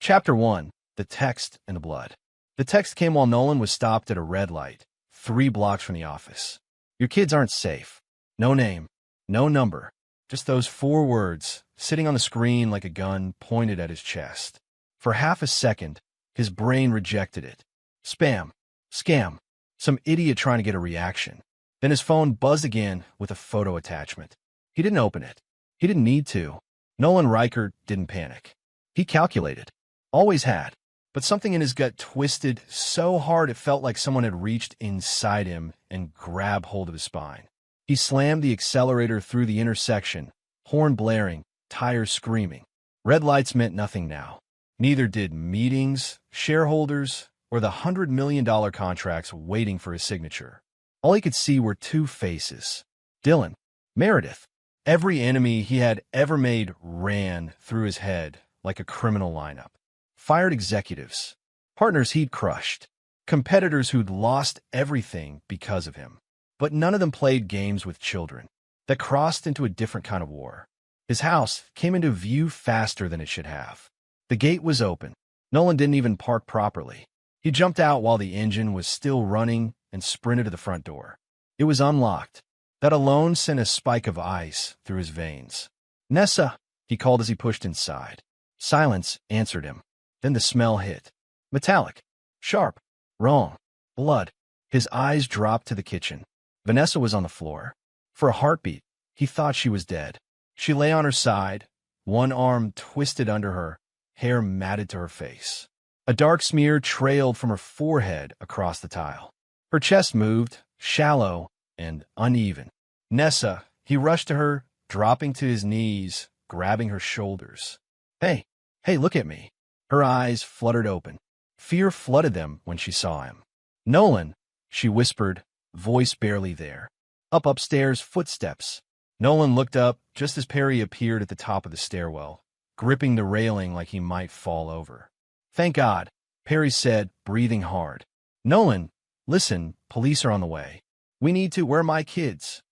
Chapter 1. The Text and the Blood. The text came while Nolan was stopped at a red light, 3 blocks from the office. Your kids aren't safe. No name, no number, just those 4 words, sitting on the screen like a gun pointed at his chest. For half a second, his brain rejected it. Spam. Scam. Some idiot trying to get a reaction. Then his phone buzzed again with a photo attachment. He didn't open it. He didn't need to. Nolan Riker didn't panic. He calculated. Always had. But something in his gut twisted so hard it felt like someone had reached inside him and grabbed hold of his spine. He slammed the accelerator through the intersection, horn blaring, tires screaming. Red lights meant nothing now. Neither did meetings, shareholders, or the $100 million contracts waiting for his signature. All he could see were 2 faces. Dylan, Meredith. Every enemy he had ever made ran through his head like a criminal lineup. Fired executives, partners he'd crushed, competitors who'd lost everything because of him. But none of them played games with children. That crossed into a different kind of war. His house came into view faster than it should have. The gate was open. Nolan didn't even park properly. He jumped out while the engine was still running and sprinted to the front door. It was unlocked. That alone sent a spike of ice through his veins. "Nessa," he called as he pushed inside. Silence answered him. Then the smell hit. Metallic. Sharp. Wrong. Blood. His eyes dropped to the kitchen. Vanessa was on the floor. For a heartbeat, he thought she was dead. She lay on her side, one arm twisted under her, hair matted to her face. A dark smear trailed from her forehead across the tile. Her chest moved, shallow and uneven. "Nessa," he rushed to her, dropping to his knees, grabbing her shoulders. Hey, look at me." Her eyes fluttered open. Fear flooded them when she saw him. "Nolan," she whispered, voice barely there. Upstairs, footsteps. Nolan looked up just as Perry appeared at the top of the stairwell, gripping the railing like he might fall over. "Thank God," Perry said, breathing hard. "Nolan, listen, police are on the way. We need to. Where are my kids?"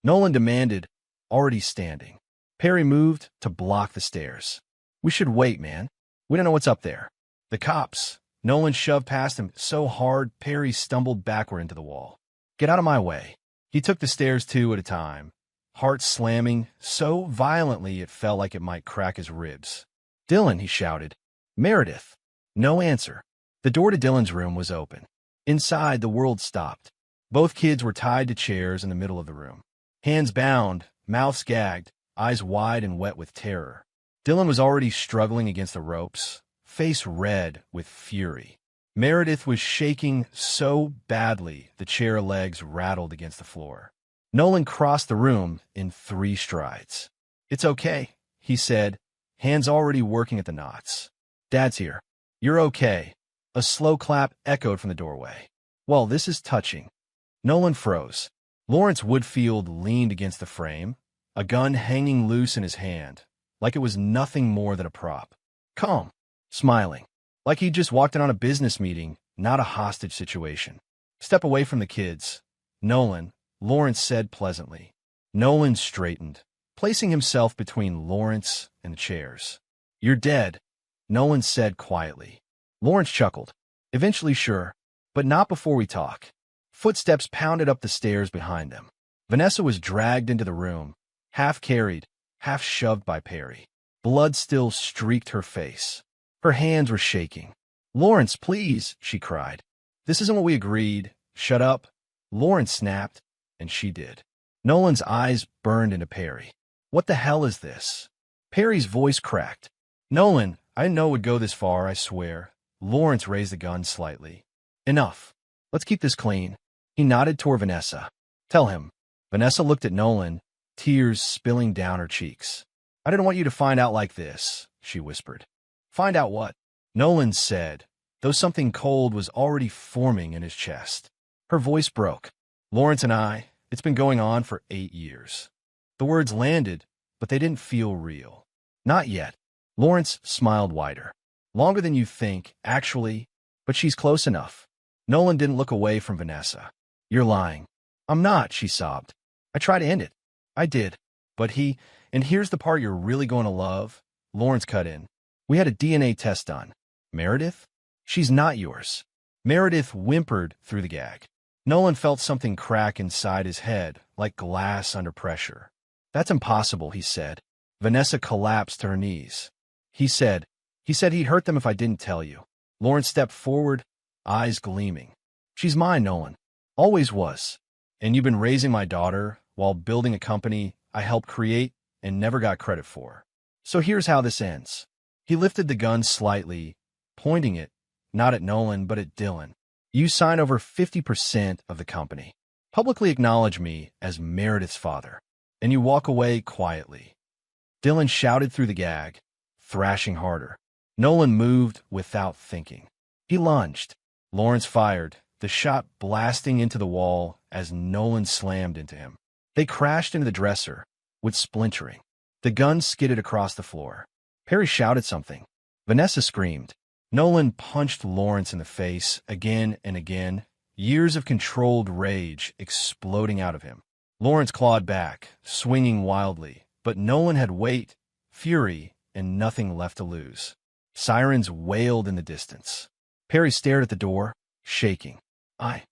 Nolan demanded, already standing. Perry moved to block the stairs. "We should wait, man. We don't know what's up there." "The cops." Nolan shoved past him so hard Perry stumbled backward into the wall. "Get out of my way." He took the stairs 2 at a time, heart slamming so violently it felt like it might crack his ribs. "Dylan," he shouted. "Meredith." No answer. The door to Dylan's room was open. Inside, the world stopped. Both kids were tied to chairs in the middle of the room. Hands bound, mouths gagged, eyes wide and wet with terror. Dylan was already struggling against the ropes, face red with fury. Meredith was shaking so badly the chair legs rattled against the floor. Nolan crossed the room in 3 strides. "It's okay," he said, hands already working at the knots. "Dad's here. You're okay." A slow clap echoed from the doorway. "Well, this is touching." Nolan froze. Lawrence Woodfield leaned against the frame, a gun hanging loose in his hand, like it was nothing more than a prop. Calm, smiling, like he'd just walked in on a business meeting, not a hostage situation. "Step away from the kids, Nolan," Lawrence said pleasantly. Nolan straightened, placing himself between Lawrence and the chairs. "You're dead," Nolan said quietly. Lawrence chuckled. "Eventually, sure, but not before we talk." Footsteps pounded up the stairs behind them. Vanessa was dragged into the room, half carried, half shoved by Perry. Blood still streaked her face. Her hands were shaking. "Lawrence, please," she cried. "This isn't what we agreed." "Shut up," Lawrence snapped, and she did. Nolan's eyes burned into Perry. "What the hell is this?" Perry's voice cracked. "Nolan, I didn't know it would go this far, I swear." Lawrence raised the gun slightly. "Enough. Let's keep this clean." He nodded toward Vanessa. "Tell him." Vanessa looked at Nolan, tears spilling down her cheeks. "I didn't want you to find out like this," she whispered. "Find out what?" Nolan said, though something cold was already forming in his chest. Her voice broke. "Lawrence and I, it's been going on for 8 years." The words landed, but they didn't feel real. "Not yet." Lawrence smiled wider. "Longer than you think, actually, but she's close enough." Nolan didn't look away from Vanessa. "You're lying." "I'm not," she sobbed. "I tried to end it." "I did. But and here's the part you're really going to love," Lawrence cut in. "We had a DNA test done. Meredith? She's not yours. Meredith whimpered through the gag. Nolan felt something crack inside his head, like glass under pressure. That's impossible, he said. Vanessa collapsed to her knees. He said he'd hurt them if I didn't tell you. Lawrence stepped forward, eyes gleaming. She's mine, Nolan. Always was. And you've been raising my daughter while building a company I helped create and never got credit for. So here's how this ends. He lifted the gun slightly, pointing it, not at Nolan, but at Dylan. You sign over 50% of the company. Publicly acknowledge me as Meredith's father. And you walk away quietly. Dylan shouted through the gag, thrashing harder. Nolan moved without thinking. He lunged. Lawrence fired, the shot blasting into the wall as Nolan slammed into him. They crashed into the dresser, with splintering. The gun skidded across the floor. Perry shouted something. Vanessa screamed. Nolan punched Lawrence in the face again and again, years of controlled rage exploding out of him. Lawrence clawed back, swinging wildly, but Nolan had weight, fury, and nothing left to lose. Sirens wailed in the distance. Perry stared at the door, shaking. I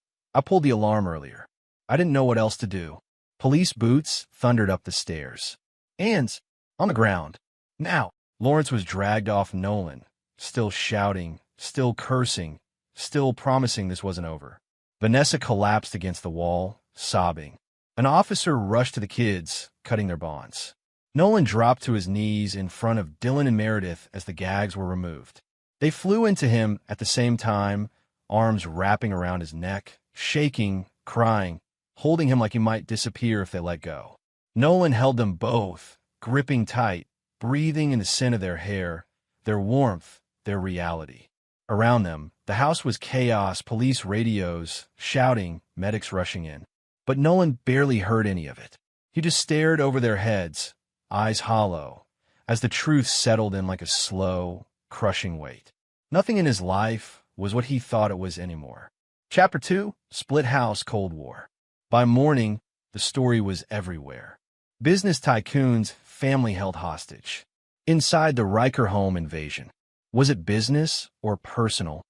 pulled the alarm earlier. I didn't know what else to do. Police boots thundered up the stairs. Hands on the ground. Now. Lawrence was dragged off Nolan, still shouting, still cursing, still promising this wasn't over. Vanessa collapsed against the wall, sobbing. An officer rushed to the kids, cutting their bonds. Nolan dropped to his knees in front of Dylan and Meredith as the gags were removed. They flew into him at the same time, arms wrapping around his neck, shaking, crying, holding him like he might disappear if they let go. Nolan held them both, gripping tight, breathing in the scent of their hair, their warmth, their reality. Around them, the house was chaos, police radios, shouting, medics rushing in. But Nolan barely heard any of it. He just stared over their heads, eyes hollow, as the truth settled in like a slow, crushing weight. Nothing in his life was what he thought it was anymore. Chapter 2, Split House, Cold War. By morning, the story was everywhere. Business tycoons, family held hostage. Inside the Riker home invasion. Was it business or personal?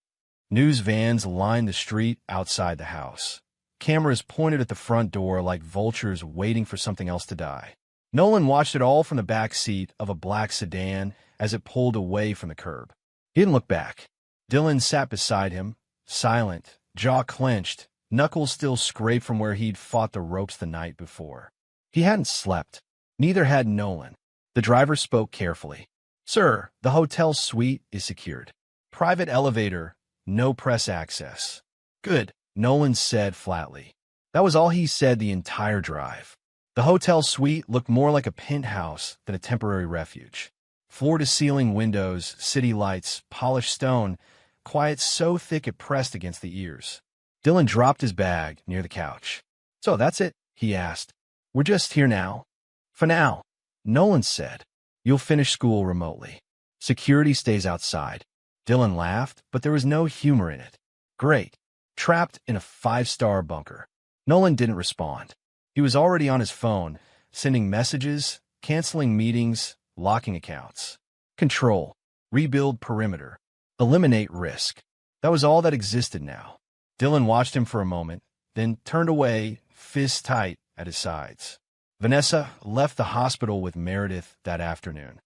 News vans lined the street outside the house. Cameras pointed at the front door like vultures waiting for something else to die. Nolan watched it all from the back seat of a black sedan as it pulled away from the curb. He didn't look back. Dylan sat beside him, silent, jaw clenched, knuckles still scraped from where he'd fought the ropes the night before. He hadn't slept. Neither had Nolan. The driver spoke carefully. Sir, the hotel suite is secured. Private elevator, no press access. Good, Nolan said flatly. That was all he said the entire drive. The hotel suite looked more like a penthouse than a temporary refuge. Floor-to-ceiling windows, city lights, polished stone, quiet so thick it pressed against the ears. Dylan dropped his bag near the couch. So that's it, he asked. We're just here now. For now, Nolan said. You'll finish school remotely. Security stays outside. Dylan laughed, but there was no humor in it. Great. Trapped in a 5-star bunker. Nolan didn't respond. He was already on his phone, sending messages, canceling meetings, locking accounts. Control. Rebuild perimeter. Eliminate risk. That was all that existed now. Dylan watched him for a moment, then turned away, fists tight at his sides. Vanessa left the hospital with Meredith that afternoon.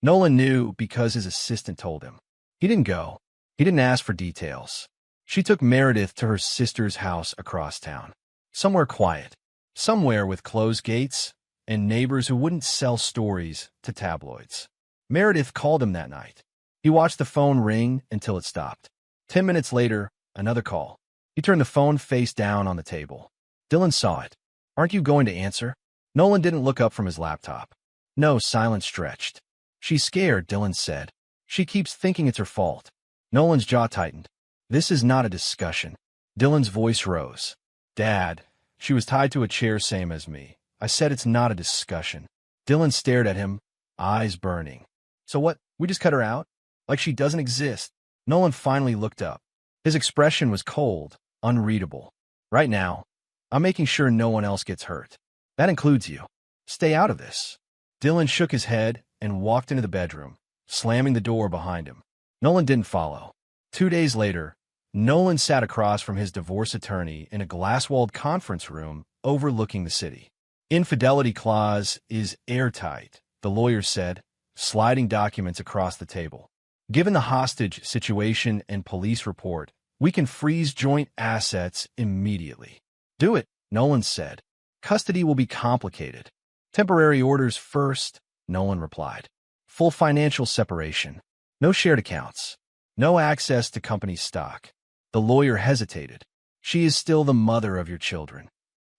Nolan knew because his assistant told him. He didn't go. He didn't ask for details. She took Meredith to her sister's house across town. Somewhere quiet. Somewhere with closed gates and neighbors who wouldn't sell stories to tabloids. Meredith called him that night. He watched the phone ring until it stopped. 10 minutes later, another call. He turned the phone face down on the table. Dylan saw it. Aren't you going to answer? Nolan didn't look up from his laptop. No, silence stretched. She's scared, Dylan said. She keeps thinking it's her fault. Nolan's jaw tightened. This is not a discussion. Dylan's voice rose. Dad, she was tied to a chair same as me. I said it's not a discussion. Dylan stared at him, eyes burning. So what, we just cut her out? Like she doesn't exist. Nolan finally looked up. His expression was cold, unreadable. Right now, I'm making sure no one else gets hurt. That includes you. Stay out of this. Dylan shook his head and walked into the bedroom, slamming the door behind him. Nolan didn't follow. 2 days later, Nolan sat across from his divorce attorney in a glass-walled conference room overlooking the city. Infidelity clause is airtight, the lawyer said, sliding documents across the table. Given the hostage situation and police report, we can freeze joint assets immediately. Do it, Nolan said. Custody will be complicated. Temporary orders first, Nolan replied. Full financial separation. No shared accounts. No access to company stock. The lawyer hesitated. She is still the mother of your children.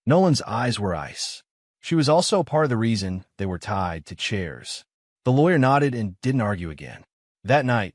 Nolan's eyes were ice. She was also part of the reason they were tied to chairs. The lawyer nodded and didn't argue again. That night,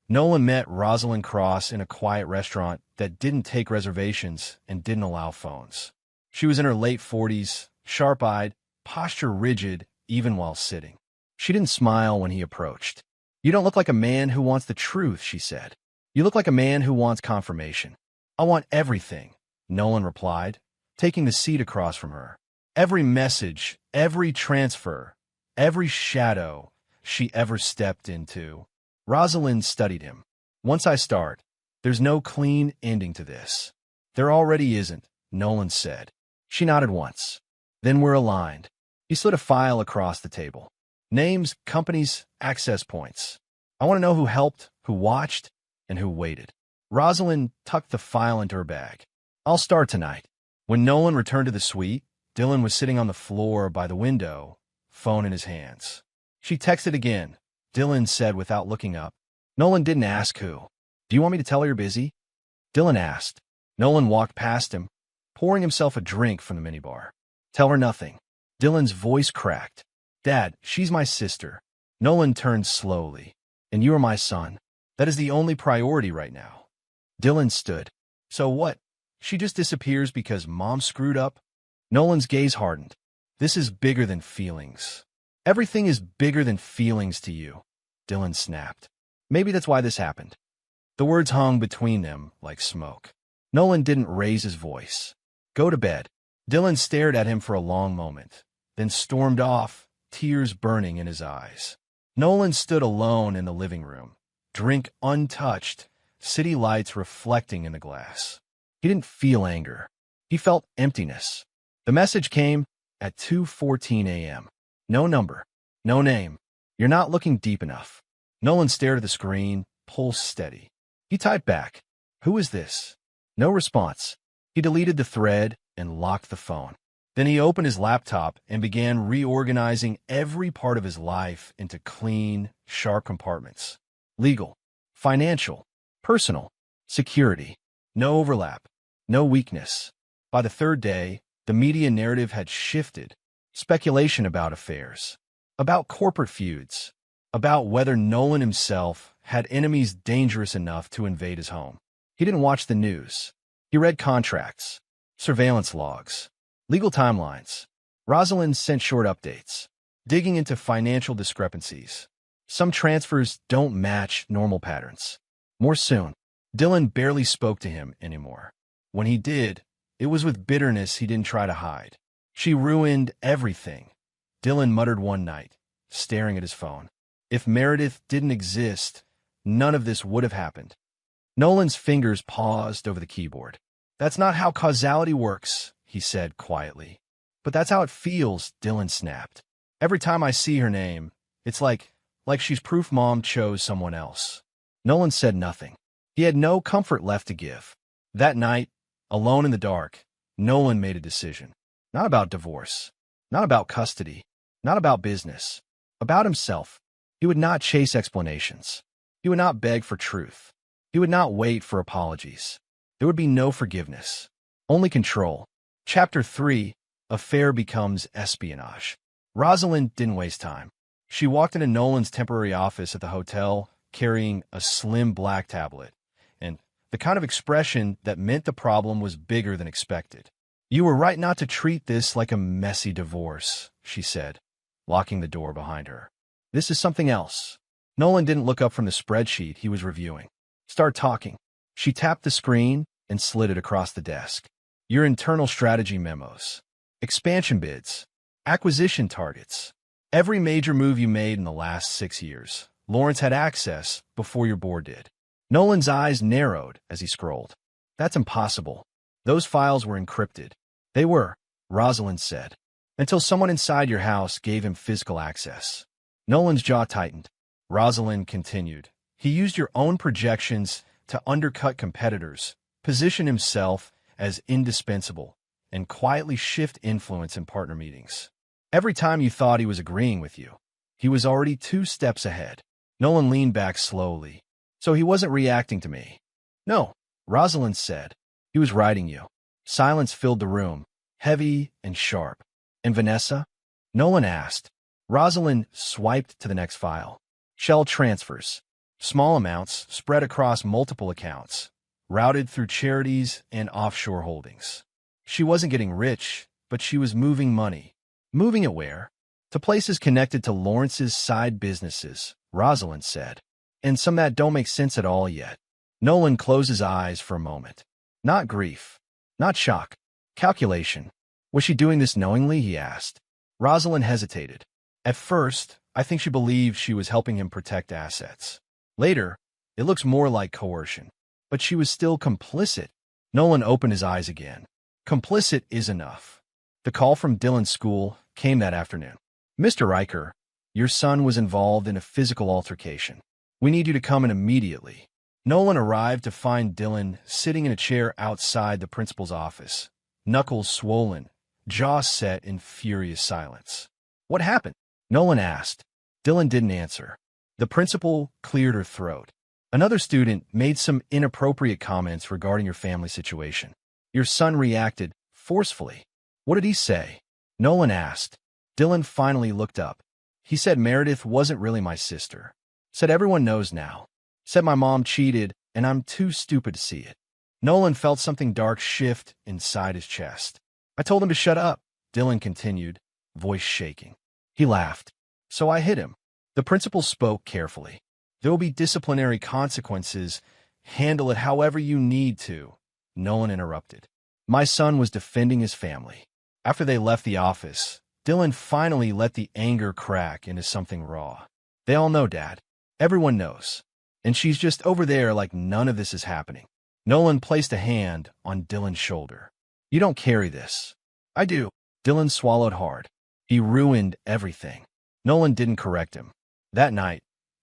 Nolan met Rosalind Cross in a quiet restaurant that didn't take reservations and didn't allow phones. She was in her late 40s, sharp-eyed, posture rigid even while sitting. She didn't smile when he approached. You don't look like a man who wants the truth, she said. You look like a man who wants confirmation. I want everything, Nolan replied, taking the seat across from her. Every message, every transfer, every shadow she ever stepped into. Rosalind studied him. Once I start, there's no clean ending to this. There already isn't, Nolan said. She nodded once. Then we're aligned. He slid a file across the table. Names, companies, access points. I want to know who helped, who watched, and who waited. Rosalind tucked the file into her bag. I'll start tonight. When Nolan returned to the suite, Dylan was sitting on the floor by the window, phone in his hands. She texted again, Dylan said without looking up. Nolan didn't ask who. Do you want me to tell her you're busy? Dylan asked. Nolan walked past him, pouring himself a drink from the minibar. Tell her nothing. Dylan's voice cracked. Dad, she's my sister. Nolan turned slowly. And you are my son. That is the only priority right now. Dylan stood. So what? She just disappears because Mom screwed up? Nolan's gaze hardened. This is bigger than feelings. Everything is bigger than feelings to you, Dylan snapped. Maybe that's why this happened. The words hung between them like smoke. Nolan didn't raise his voice. Go to bed. Dylan stared at him for a long moment, then stormed off, tears burning in his eyes. Nolan stood alone in the living room, drink untouched, city lights reflecting in the glass. He didn't feel anger. He felt emptiness. The message came at 2:14 a.m. No number. No name. You're not looking deep enough. Nolan stared at the screen, pulse steady. He typed back, Who is this? No response. He deleted the thread and locked the phone. Then he opened his laptop and began reorganizing every part of his life into clean, sharp compartments. Legal, financial, personal, security. No overlap, no weakness. By the third day, the media narrative had shifted. Speculation about affairs, about corporate feuds, about whether Nolan himself had enemies dangerous enough to invade his home. He didn't watch the news. He read contracts, surveillance logs, legal timelines. Rosalind sent short updates, digging into financial discrepancies. Some transfers don't match normal patterns. More soon. Dylan barely spoke to him anymore. When he did, it was with bitterness he didn't try to hide. She ruined everything, Dylan muttered one night, staring at his phone. If Meredith didn't exist, none of this would have happened. Nolan's fingers paused over the keyboard. That's not how causality works, he said quietly. But that's how it feels, Dylan snapped. Every time I see her name, it's like she's proof Mom chose someone else. Nolan said nothing. He had no comfort left to give. That night, alone in the dark, Nolan made a decision. Not about divorce, not about custody, not about business, about himself. He would not chase explanations. He would not beg for truth. He would not wait for apologies. There would be no forgiveness, only control. Chapter 3, Affair Becomes Espionage. Rosalind didn't waste time. She walked into Nolan's temporary office at the hotel, carrying a slim black tablet, and the kind of expression that meant the problem was bigger than expected. You were right not to treat this like a messy divorce, she said, locking the door behind her. This is something else. Nolan didn't look up from the spreadsheet he was reviewing. Start talking. She tapped the screen and slid it across the desk. Your internal strategy memos, expansion bids, acquisition targets. Every major move you made in the last 6 years, Lawrence had access before your board did. Nolan's eyes narrowed as he scrolled. That's impossible. Those files were encrypted. They were, Rosalind said, until someone inside your house gave him physical access. Nolan's jaw tightened. Rosalind continued. He used your own projections to undercut competitors, position himself as indispensable, and quietly shift influence in partner meetings. Every time you thought he was agreeing with you, he was already 2 steps ahead. Nolan leaned back slowly. So he wasn't reacting to me. No, Rosalind said. He was writing you. Silence filled the room, heavy and sharp. And Vanessa? Nolan asked. Rosalind swiped to the next file. Shell transfers. Small amounts spread across multiple accounts, routed through charities and offshore holdings. She wasn't getting rich, but she was moving money. Moving it where? To places connected to Lawrence's side businesses, Rosalind said. And some that don't make sense at all yet. Nolan closed his eyes for a moment. Not grief. Not shock. Calculation. Was she doing this knowingly, he asked. Rosalind hesitated. At first, I think she believed she was helping him protect assets. Later, it looks more like coercion. But she was still complicit. Nolan opened his eyes again. Complicit is enough. The call from Dylan's school came that afternoon. Mr. Riker, your son was involved in a physical altercation. We need you to come in immediately. Nolan arrived to find Dylan sitting in a chair outside the principal's office, knuckles swollen, jaw set in furious silence. What happened? Nolan asked. Dylan didn't answer. The principal cleared her throat. Another student made some inappropriate comments regarding your family situation. Your son reacted forcefully. What did he say? Nolan asked. Dylan finally looked up. He said Meredith wasn't really my sister. Said everyone knows now. Said my mom cheated, and I'm too stupid to see it. Nolan felt something dark shift inside his chest. I told him to shut up, Dylan continued, voice shaking. He laughed. So I hit him. The principal spoke carefully. There will be disciplinary consequences. Handle it however you need to. Nolan interrupted. My son was defending his family. After they left the office, Dylan finally let the anger crack into something raw. They all know, Dad. Everyone knows. And she's just over there like none of this is happening. Nolan placed a hand on Dylan's shoulder. You don't carry this. I do. Dylan swallowed hard. He ruined everything. Nolan didn't correct him. That night,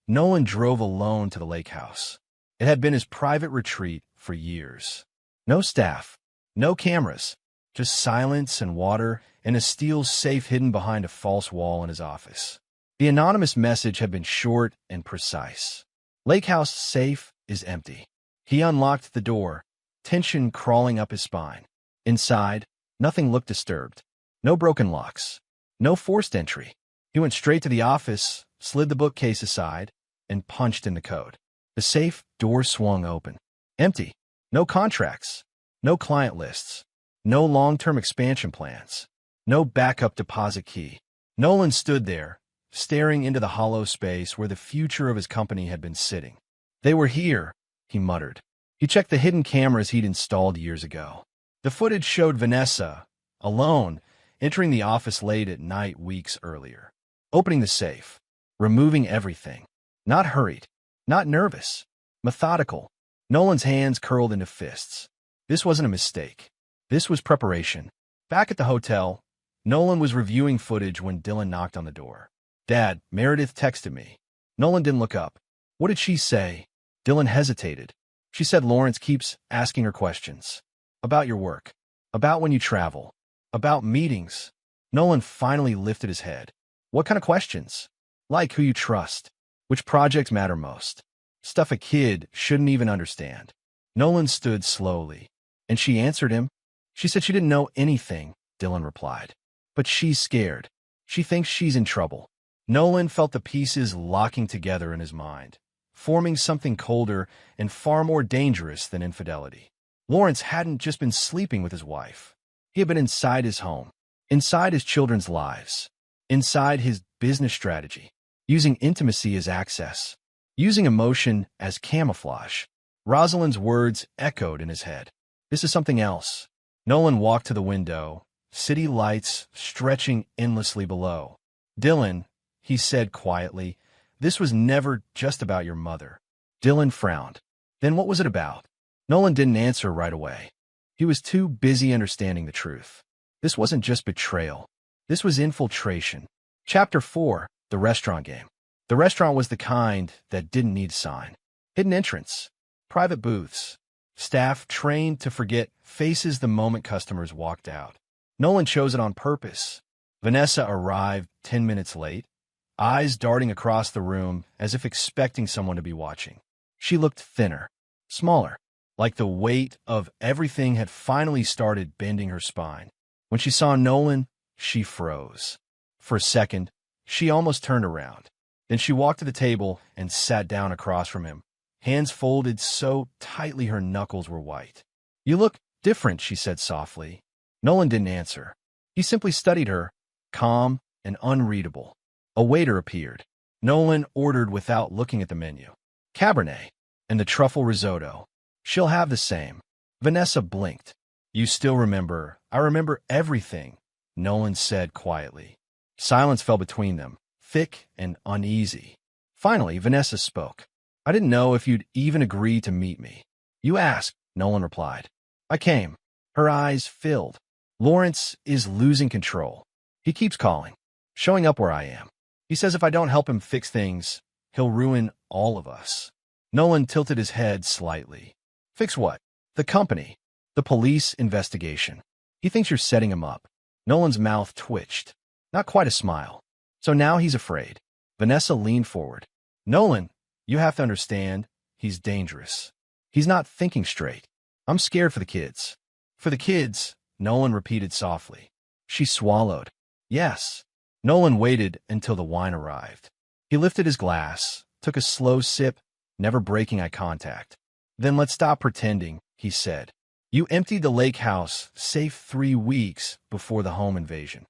Nolan drove alone to the lake house. It had been his private retreat for years. No staff, no cameras, just silence and water and a steel safe hidden behind a false wall in his office. The anonymous message had been short and precise. Lake house safe is empty. He unlocked the door, tension crawling up his spine. Inside, nothing looked disturbed. No broken locks. No forced entry. He went straight to the office, slid the bookcase aside, and punched in the code. The safe door swung open. Empty. No contracts. No client lists. No long-term expansion plans. No backup deposit key. Nolan stood there, staring into the hollow space where the future of his company had been sitting. They were here, he muttered. He checked the hidden cameras he'd installed years ago. The footage showed Vanessa, alone, entering the office late at night weeks earlier. Opening the safe. Removing everything. Not hurried. Not nervous. Methodical. Nolan's hands curled into fists. This wasn't a mistake. This was preparation. Back at the hotel, Nolan was reviewing footage when Dylan knocked on the door. Dad, Meredith texted me. Nolan didn't look up. What did she say? Dylan hesitated. She said Lawrence keeps asking her questions. About your work. About when you travel. About meetings. Nolan finally lifted his head. What kind of questions? Like who you trust. Which projects matter most. Stuff a kid shouldn't even understand. Nolan stood slowly. And she answered him. She said she didn't know anything, Dylan replied. But she's scared. She thinks she's in trouble. Nolan felt the pieces locking together in his mind, forming something colder and far more dangerous than infidelity. Lawrence hadn't just been sleeping with his wife. He had been inside his home, inside his children's lives, inside his business strategy, using intimacy as access, using emotion as camouflage. Rosalind's words echoed in his head. This is something else. Nolan walked to the window, city lights stretching endlessly below. Dylan, he said quietly, this was never just about your mother. Dylan frowned. Then what was it about? Nolan didn't answer right away. He was too busy understanding the truth. This wasn't just betrayal. This was infiltration. Chapter 4, The Restaurant Game. The restaurant was the kind that didn't need a sign. Hidden entrance, private booths, staff trained to forget faces the moment customers walked out. Nolan chose it on purpose. Vanessa arrived 10 minutes late, eyes darting across the room as if expecting someone to be watching. She looked thinner, smaller, like the weight of everything had finally started bending her spine. When she saw Nolan, she froze. For a second, she almost turned around. Then she walked to the table and sat down across from him, hands folded so tightly her knuckles were white. "You look different," she said softly. Nolan didn't answer. He simply studied her, calm and unreadable. A waiter appeared. Nolan ordered without looking at the menu. "Cabernet and the truffle risotto." "She'll have the same." Vanessa blinked. "You still remember?" "I remember everything," Nolan said quietly. Silence fell between them, thick and uneasy. Finally, Vanessa spoke. "I didn't know if you'd even agree to meet me." "You asked," Nolan replied. "I came." Her eyes filled. "Lawrence is losing control. He keeps calling, showing up where I am. He says if I don't help him fix things, he'll ruin all of us." Nolan tilted his head slightly. "Fix what?" "The company. The police investigation. He thinks you're setting him up." Nolan's mouth twitched. Not quite a smile. "So now he's afraid." Vanessa leaned forward. "Nolan, you have to understand, he's dangerous. He's not thinking straight. I'm scared for the kids." "For the kids," Nolan repeated softly. She swallowed. "Yes." Nolan waited until the wine arrived. He lifted his glass, took a slow sip, never breaking eye contact. "Then let's stop pretending," he said. "You emptied the lake house safe 3 weeks before the home invasion."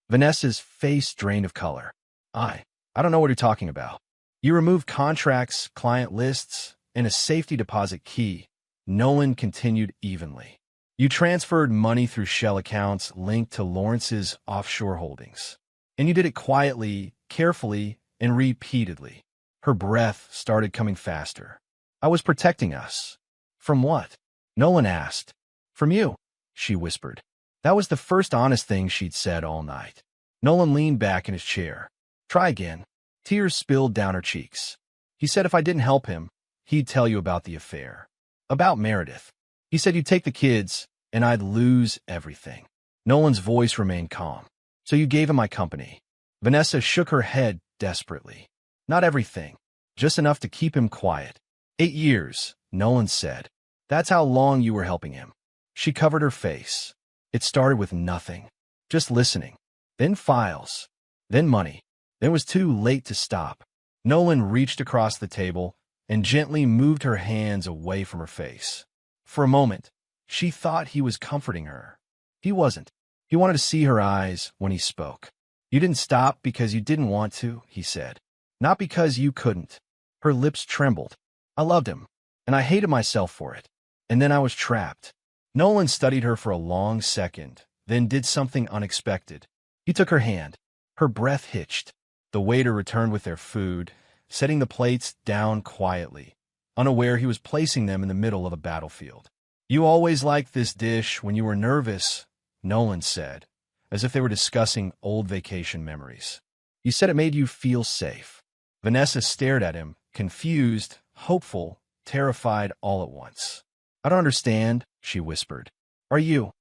Vanessa's face drained of color. I don't know what you're talking about." "You removed contracts, client lists, and a safety deposit key," Nolan continued evenly. "You transferred money through shell accounts linked to Lawrence's offshore holdings. And you did it quietly, carefully, and repeatedly." Her breath started coming faster. "I was protecting us." "From what?" Nolan asked. "From you," she whispered. That was the first honest thing she'd said all night. Nolan leaned back in his chair. "Try again." Tears spilled down her cheeks. "He said if I didn't help him, he'd tell you about the affair. About Meredith. He said you'd take the kids, and I'd lose everything." Nolan's voice remained calm. "So you gave him my company." Vanessa shook her head desperately. "Not everything. Just enough to keep him quiet." 8 years, Nolan said. "That's how long you were helping him." She covered her face. "It started with nothing. Just listening. Then files. Then money. Then it was too late to stop." Nolan reached across the table and gently moved her hands away from her face. For a moment, she thought he was comforting her. He wasn't. He wanted to see her eyes when he spoke. "You didn't stop because you didn't want to," he said. "Not because you couldn't." Her lips trembled. "I loved him, and I hated myself for it. And then I was trapped." Nolan studied her for a long second, then did something unexpected. He took her hand. Her breath hitched. The waiter returned with their food, setting the plates down quietly, unaware he was placing them in the middle of a battlefield. "You always liked this dish when you were nervous," Nolan said, as if they were discussing old vacation memories. "You said it made you feel safe." Vanessa stared at him, confused, hopeful, terrified all at once. "I don't understand," she whispered. Are you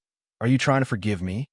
trying to forgive me?"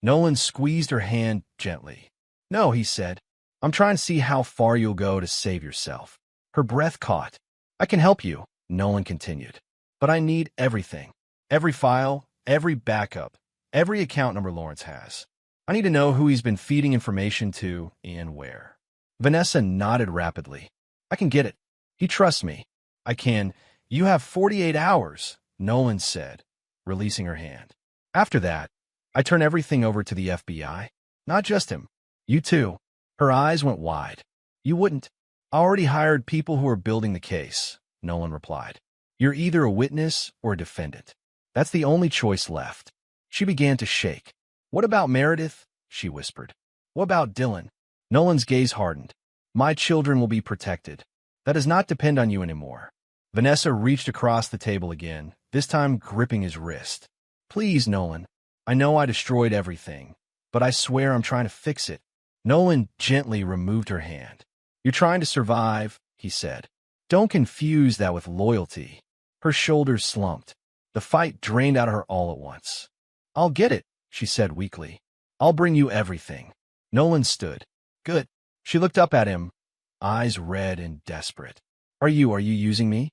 Nolan squeezed her hand gently. "No," he said. "I'm trying to see how far you'll go to save yourself." Her breath caught. "I can help you," Nolan continued. "But I need everything. Every file, every backup, every account number Lawrence has. I need to know who he's been feeding information to and where." Vanessa nodded rapidly. "I can get it. He trusts me. I can." "You have 48 hours," Nolan said, releasing her hand. "After that, I turn everything over to the FBI. Not just him. You too." Her eyes went wide. "You wouldn't." "I already hired people who are building the case," Nolan replied. "You're either a witness or a defendant. That's the only choice left." She began to shake. "What about Meredith?" she whispered. "What about Dylan?" Nolan's gaze hardened. "My children will be protected. That does not depend on you anymore." Vanessa reached across the table again, this time gripping his wrist. Please, Nolan. I know I destroyed everything, but I swear I'm trying to fix it. Nolan gently removed her hand. You're trying to survive, he said. Don't confuse that with loyalty. Her shoulders slumped. The fight drained out of her all at once. I'll get it, she said weakly. I'll bring you everything. Nolan stood. Good. She looked up at him, eyes red and desperate. Are you using me?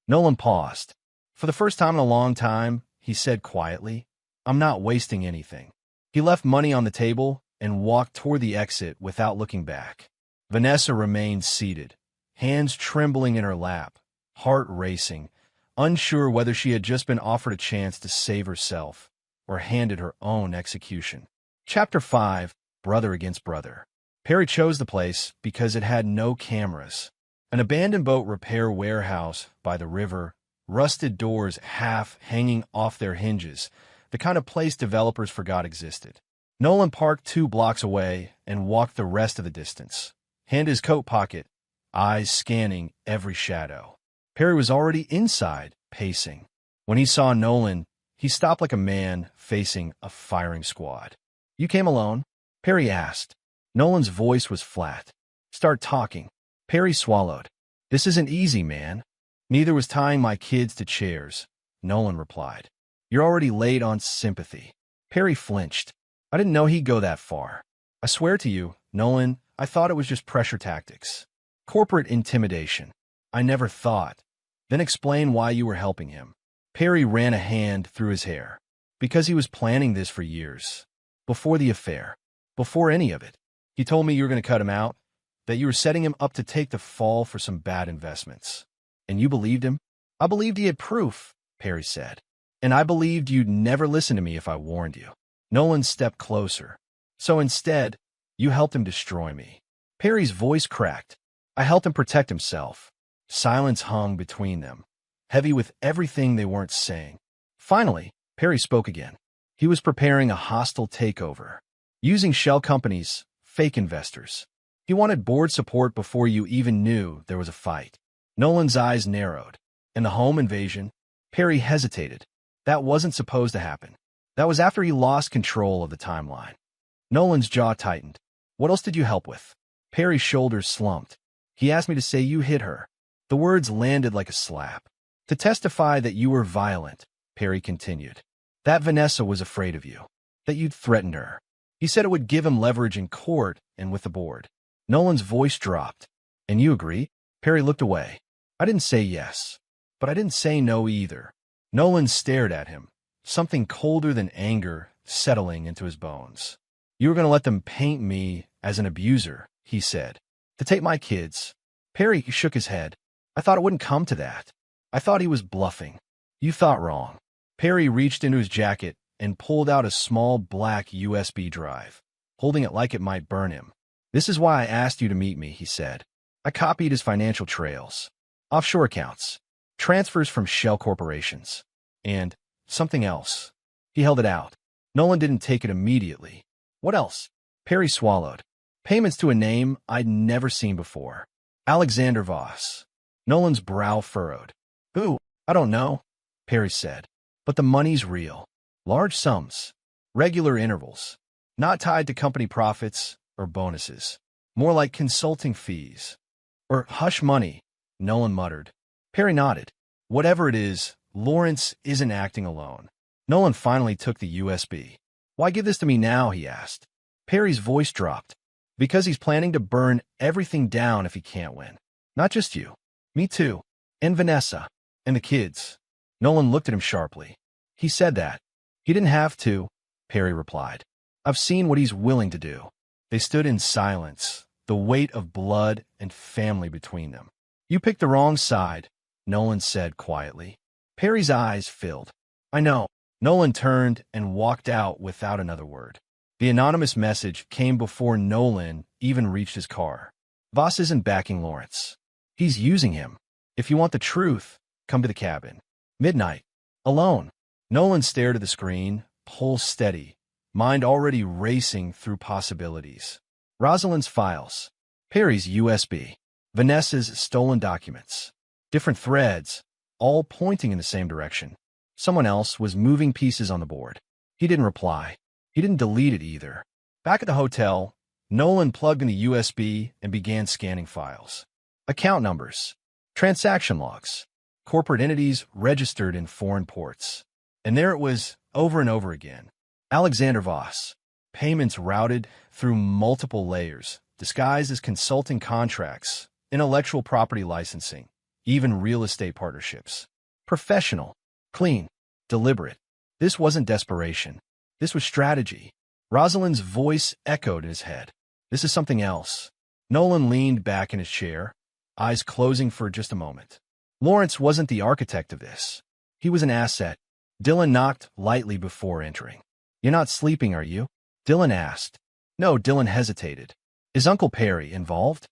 Nolan paused. For the first time in a long time, he said quietly, I'm not wasting anything. He left money on the table and walked toward the exit without looking back. Vanessa remained seated, hands trembling in her lap, heart racing, unsure whether she had just been offered a chance to save herself or handed her own execution. Chapter 5, Brother Against Brother. Perry chose the place because it had no cameras. An abandoned boat repair warehouse by the river, rusted doors half hanging off their hinges, the kind of place developers forgot existed. Nolan parked 2 blocks away and walked the rest of the distance, hand in his coat pocket, eyes scanning every shadow. Perry was already inside, pacing. When he saw Nolan, he stopped like a man facing a firing squad. You came alone? Perry asked. Nolan's voice was flat. Start talking. Perry swallowed. This isn't easy, man. Neither was tying my kids to chairs, Nolan replied. You're already late on sympathy. Perry flinched. I didn't know he'd go that far. I swear to you, Nolan, I thought it was just pressure tactics. Corporate intimidation. I never thought. Then explain why you were helping him. Perry ran a hand through his hair. Because he was planning this for years. Before the affair. Before any of it. He told me you were going to cut him out, that you were setting him up to take the fall for some bad investments. And you believed him? I believed he had proof, Perry said. And I believed you'd never listen to me if I warned you. Nolan stepped closer. So instead, you helped him destroy me. Perry's voice cracked. I helped him protect himself. Silence hung between them, heavy with everything they weren't saying. Finally, Perry spoke again. He was preparing a hostile takeover, using shell companies, fake investors. He wanted board support before you even knew there was a fight. Nolan's eyes narrowed. In the home invasion, Perry hesitated. That wasn't supposed to happen. That was after he lost control of the timeline. Nolan's jaw tightened. What else did you help with? Perry's shoulders slumped. He asked me to say you hit her. The words landed like a slap. To testify that you were violent, Perry continued. That Vanessa was afraid of you. That you'd threatened her. He said it would give him leverage in court and with the board. Nolan's voice dropped. And you agree? Perry looked away. I didn't say yes. But I didn't say no either. Nolan stared at him, something colder than anger settling into his bones. You were going to let them paint me as an abuser, he said. To take my kids. Perry shook his head. I thought it wouldn't come to that. I thought he was bluffing. You thought wrong. Perry reached into his jacket and pulled out a small black USB drive, holding it like it might burn him. This is why I asked you to meet me, he said. I copied his financial trails. Offshore accounts. Transfers from shell corporations. And something else. He held it out. Nolan didn't take it immediately. What else? Perry swallowed. Payments to a name I'd never seen before. Alexander Voss. Nolan's brow furrowed. Who? I don't know, Perry said. But the money's real. Large sums. Regular intervals. Not tied to company profits or bonuses. More like consulting fees. Or hush money, Nolan muttered. Perry nodded. Whatever it is, Lawrence isn't acting alone. Nolan finally took the USB. Why give this to me now, he asked. Perry's voice dropped. Because he's planning to burn everything down if he can't win. Not just you. Me too. And Vanessa. And the kids. Nolan looked at him sharply. He said that. He didn't have to, Perry replied. I've seen what he's willing to do. They stood in silence, the weight of blood and family between them. You picked the wrong side, Nolan said quietly. Perry's eyes filled. I know. Nolan turned and walked out without another word. The anonymous message came before Nolan even reached his car. Voss isn't backing Lawrence. He's using him. If you want the truth, come to the cabin. Midnight. Alone. Nolan stared at the screen, pulse steady, mind already racing through possibilities. Rosalind's files. Perry's USB. Vanessa's stolen documents. Different threads, all pointing in the same direction. Someone else was moving pieces on the board. He didn't reply. He didn't delete it either. Back at the hotel, Nolan plugged in the USB and began scanning files. Account numbers, transaction logs, corporate entities registered in foreign ports. And there it was, over and over again. Alexander Voss. Payments routed through multiple layers, disguised as consulting contracts, intellectual property licensing, even real estate partnerships. Professional, clean, deliberate. This wasn't desperation. This was strategy. Rosalind's voice echoed in his head. This is something else. Nolan leaned back in his chair, eyes closing for just a moment. Lawrence wasn't the architect of this. He was an asset. Dylan knocked lightly before entering. "You're not sleeping, are you?" Dylan asked. No, Dylan hesitated. "Is Uncle Perry involved?"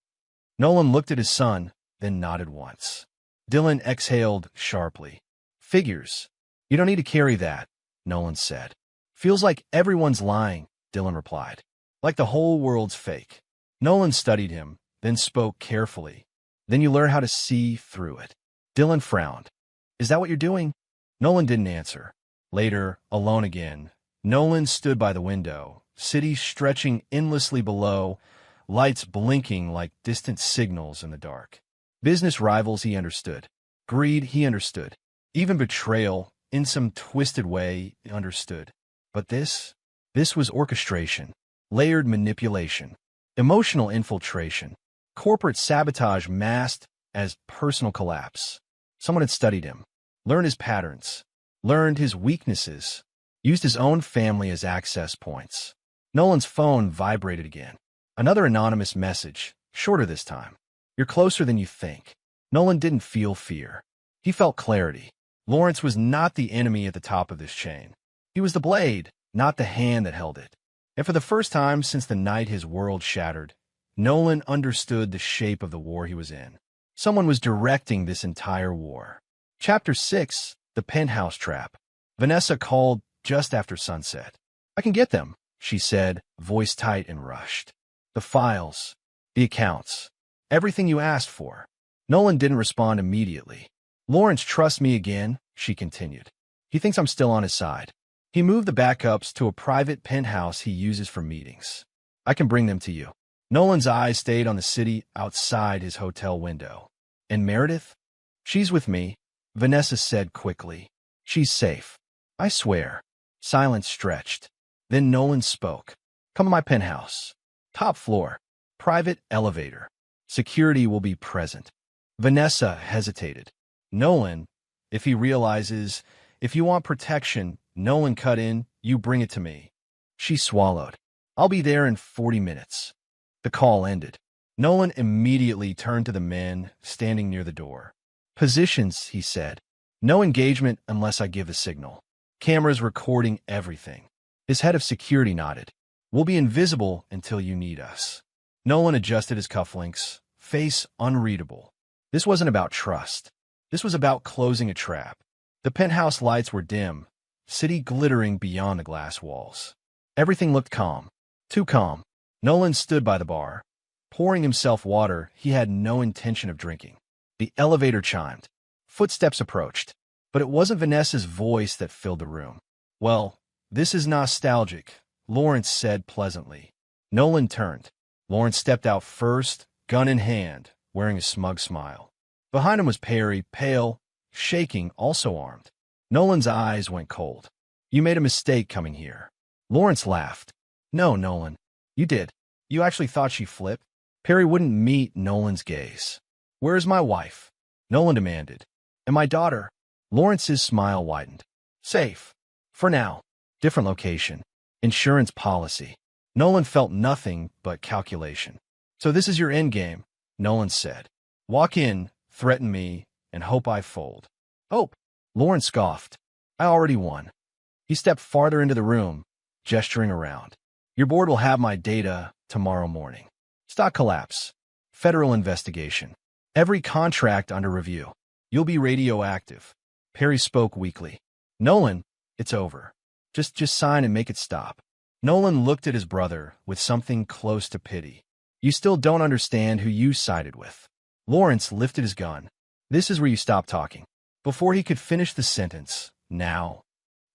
Nolan looked at his son, then nodded once. Dylan exhaled sharply. "Figures. You don't need to carry that," Nolan said. "Feels like everyone's lying," Dylan replied. "Like the whole world's fake." Nolan studied him, then spoke carefully. "Then you learn how to see through it." Dylan frowned. "Is that what you're doing?" Nolan didn't answer. Later, alone again, Nolan stood by the window, city stretching endlessly below, lights blinking like distant signals in the dark. Business rivals he understood. Greed he understood. Even betrayal, in some twisted way, he understood. But this was orchestration, layered manipulation, emotional infiltration, corporate sabotage masked as personal collapse. Someone had studied him, learned his patterns, learned his weaknesses, used his own family as access points. Nolan's phone vibrated again. Another anonymous message, shorter this time. "You're closer than you think." Nolan didn't feel fear. He felt clarity. Lawrence was not the enemy at the top of this chain. He was the blade, not the hand that held it. And for the first time since the night his world shattered, Nolan understood the shape of the war he was in. Someone was directing this entire war. Chapter 6, The Penthouse Trap. Vanessa called just after sunset. "I can get them," she said, voice tight and rushed. "The files, the accounts, everything you asked for." Nolan didn't respond immediately. "Lawrence trusts me again," she continued. "He thinks I'm still on his side. He moved the backups to a private penthouse he uses for meetings. I can bring them to you." Nolan's eyes stayed on the city outside his hotel window. "And Meredith?" "She's with me," Vanessa said quickly. "She's safe. I swear." Silence stretched. Then Nolan spoke. "Come to my penthouse. Top floor. Private elevator. Security will be present." Vanessa hesitated. "Nolan, if he realizes, if you want protection," Nolan cut in, "you bring it to me." She swallowed. "I'll be there in 40 minutes. The call ended. Nolan immediately turned to the men standing near the door. "Positions," he said. "No engagement unless I give a signal. Cameras recording everything." His head of security nodded. "We'll be invisible until you need us." Nolan adjusted his cufflinks, face unreadable. This wasn't about trust. This was about closing a trap. The penthouse lights were dim, city glittering beyond the glass walls. Everything looked calm. Too calm. Nolan stood by the bar, pouring himself water he had no intention of drinking. The elevator chimed. Footsteps approached. But it wasn't Vanessa's voice that filled the room. "Well, this is nostalgic," Lawrence said pleasantly. Nolan turned. Lawrence stepped out first, gun in hand, wearing a smug smile. Behind him was Perry, pale, shaking, also armed. Nolan's eyes went cold. "You made a mistake coming here." Lawrence laughed. "No, Nolan. You did. You actually thought she flipped?" Perry wouldn't meet Nolan's gaze. "Where's my wife?" Nolan demanded. "And my daughter?" Lawrence's smile widened. "Safe. For now. Different location. Insurance policy." Nolan felt nothing but calculation. "So this is your endgame," Nolan said. "Walk in, threaten me, and hope I fold." "Hope?" Lawrence scoffed. "I already won." He stepped farther into the room, gesturing around. "Your board will have my data tomorrow morning. Stock collapse. Federal investigation. Every contract under review. You'll be radioactive." Perry spoke weakly. "Nolan, it's over. Just sign and make it stop." Nolan looked at his brother with something close to pity. "You still don't understand who you sided with." Lawrence lifted his gun. This is where you stop talking. Before he could finish the sentence, now.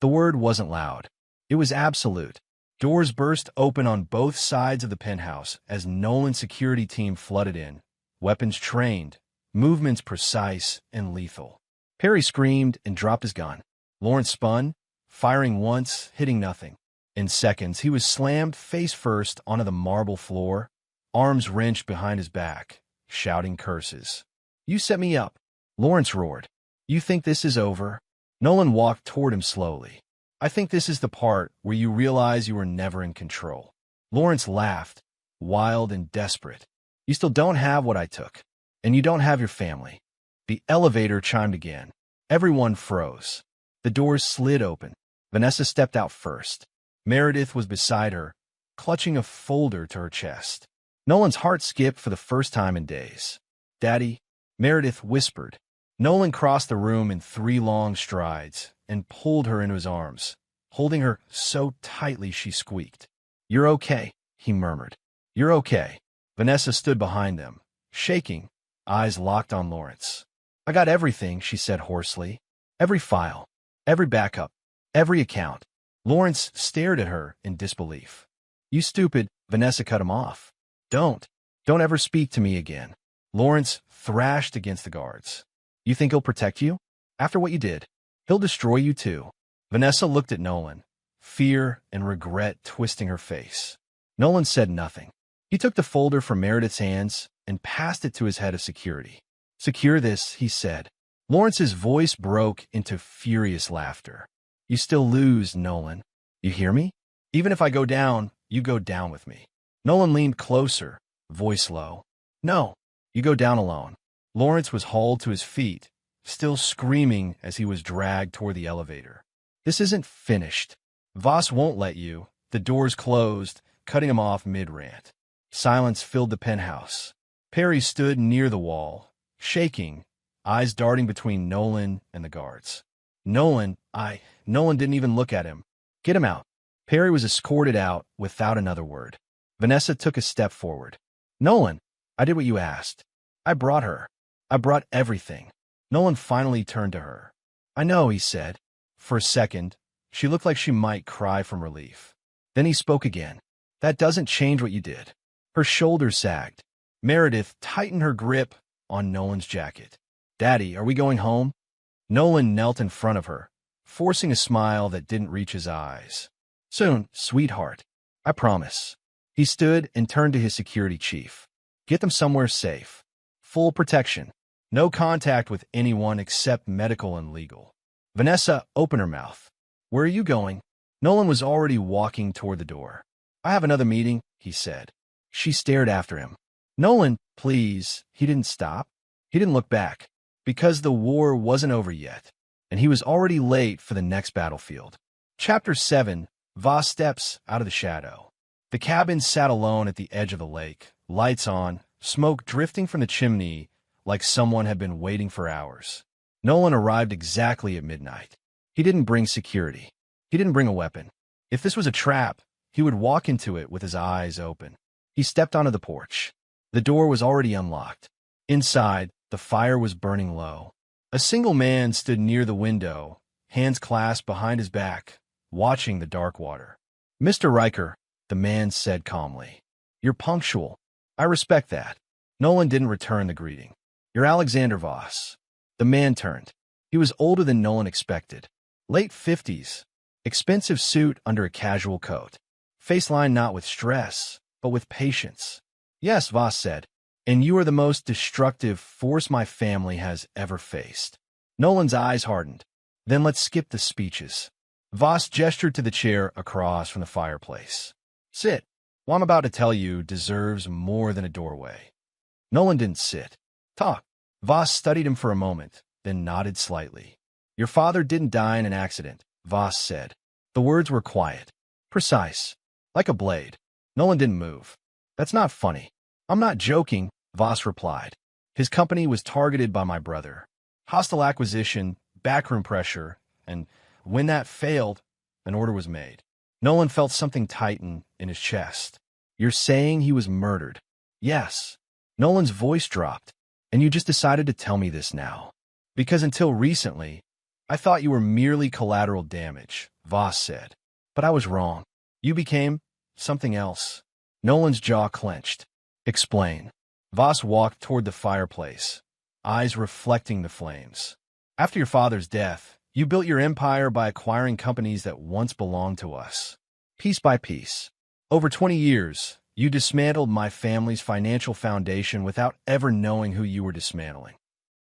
The word wasn't loud. It was absolute. Doors burst open on both sides of the penthouse as Nolan's security team flooded in, weapons trained, movements precise and lethal. Perry screamed and dropped his gun. Lawrence spun, firing once, hitting nothing. In seconds, he was slammed face first onto the marble floor, arms wrenched behind his back, shouting curses. "You set me up," Lawrence roared. "You think this is over?" Nolan walked toward him slowly. "I think this is the part where you realize you were never in control." Lawrence laughed, wild and desperate. "You still don't have what I took, and you don't have your family." The elevator chimed again. Everyone froze. The doors slid open. Vanessa stepped out first. Meredith was beside her, clutching a folder to her chest. Nolan's heart skipped for the first time in days. "Daddy," Meredith whispered. Nolan crossed the room in 3 long strides and pulled her into his arms, holding her so tightly she squeaked. "You're okay," he murmured. "You're okay." Vanessa stood behind them, shaking, eyes locked on Lawrence. "I got everything," she said hoarsely. "Every file, every backup, every account." Lawrence stared at her in disbelief. "You stupid," Vanessa cut him off. Don't ever speak to me again." Lawrence thrashed against the guards. "You think he'll protect you? After what you did, he'll destroy you too." Vanessa looked at Nolan, fear and regret twisting her face. Nolan said nothing. He took the folder from Meredith's hands and passed it to his head of security. "Secure this," he said. Lawrence's voice broke into furious laughter. "You still lose, Nolan. You hear me? Even if I go down, you go down with me." Nolan leaned closer, voice low. "No, you go down alone." Lawrence was hauled to his feet, still screaming as he was dragged toward the elevator. "This isn't finished. Voss won't let you." The doors closed, cutting him off mid-rant. Silence filled the penthouse. Perry stood near the wall, shaking, eyes darting between Nolan and the guards. Nolan didn't even look at him. "Get him out." Perry was escorted out without another word. Vanessa took a step forward. "Nolan, I did what you asked. I brought her. I brought everything." Nolan finally turned to her. "I know," he said. For a second, she looked like she might cry from relief. Then he spoke again. "That doesn't change what you did." Her shoulders sagged. Meredith tightened her grip on Nolan's jacket. "Daddy, are we going home?" Nolan knelt in front of her, forcing a smile that didn't reach his eyes. "Soon, sweetheart. I promise." He stood and turned to his security chief. "Get them somewhere safe. Full protection. No contact with anyone except medical and legal." Vanessa opened her mouth. "Where are you going?" Nolan was already walking toward the door. "I have another meeting," he said. She stared after him. "Nolan, please." He didn't stop. He didn't look back. Because the war wasn't over yet, and he was already late for the next battlefield. Chapter 7. Voss steps out of the shadow. The cabin sat alone at the edge of the lake, lights on, smoke drifting from the chimney like someone had been waiting for hours. Nolan arrived exactly at midnight. He didn't bring security. He didn't bring a weapon. If this was a trap, he would walk into it with his eyes open. He stepped onto the porch. The door was already unlocked. Inside, the fire was burning low. A single man stood near the window, hands clasped behind his back, watching the dark water. "Mr. Riker," the man said calmly. "You're punctual. I respect that." Nolan didn't return the greeting. "You're Alexander Voss." The man turned. He was older than Nolan expected. Late 50s. Expensive suit under a casual coat. Face lined not with stress, but with patience. "Yes," Voss said. "And you are the most destructive force my family has ever faced." Nolan's eyes hardened. "Then let's skip the speeches." Voss gestured to the chair across from the fireplace. "Sit. What I'm about to tell you deserves more than a doorway." Nolan didn't sit. "Talk." Voss studied him for a moment, then nodded slightly. "Your father didn't die in an accident," Voss said. The words were quiet, precise, like a blade. Nolan didn't move. "That's not funny." "I'm not joking," Voss replied. "His company was targeted by my brother. Hostile acquisition, backroom pressure, and when that failed, an order was made." Nolan felt something tighten in his chest. "You're saying he was murdered?" "Yes." Nolan's voice dropped. And you just decided to tell me this now. Because until recently, I thought you were merely collateral damage, Voss said. But I was wrong. You became something else. Nolan's jaw clenched. Explain. Voss walked toward the fireplace, eyes reflecting the flames. After your father's death, you built your empire by acquiring companies that once belonged to us. Piece by piece. Over 20 years, you dismantled my family's financial foundation without ever knowing who you were dismantling.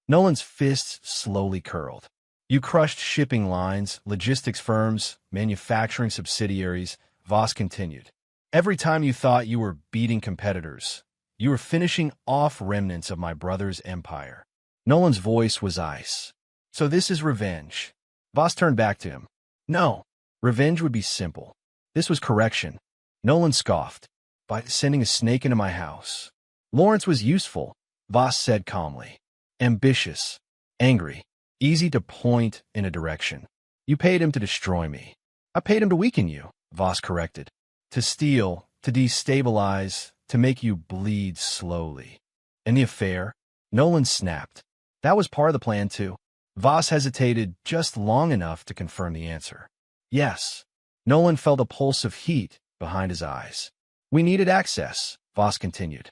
Nolan's fists slowly curled. You crushed shipping lines, logistics firms, manufacturing subsidiaries, Voss continued. Every time you thought you were beating competitors, you were finishing off remnants of my brother's empire. Nolan's voice was ice. So this is revenge. Voss turned back to him. No, revenge would be simple. This was correction. Nolan scoffed. By sending a snake into my house. Lawrence was useful, Voss said calmly. Ambitious, angry, easy to point in a direction. You paid him to destroy me. I paid him to weaken you, Voss corrected. To steal, to destabilize, to make you bleed slowly. And the affair? Nolan snapped. That was part of the plan too. Voss hesitated just long enough to confirm the answer. Yes. Nolan felt a pulse of heat behind his eyes. We needed access, Voss continued.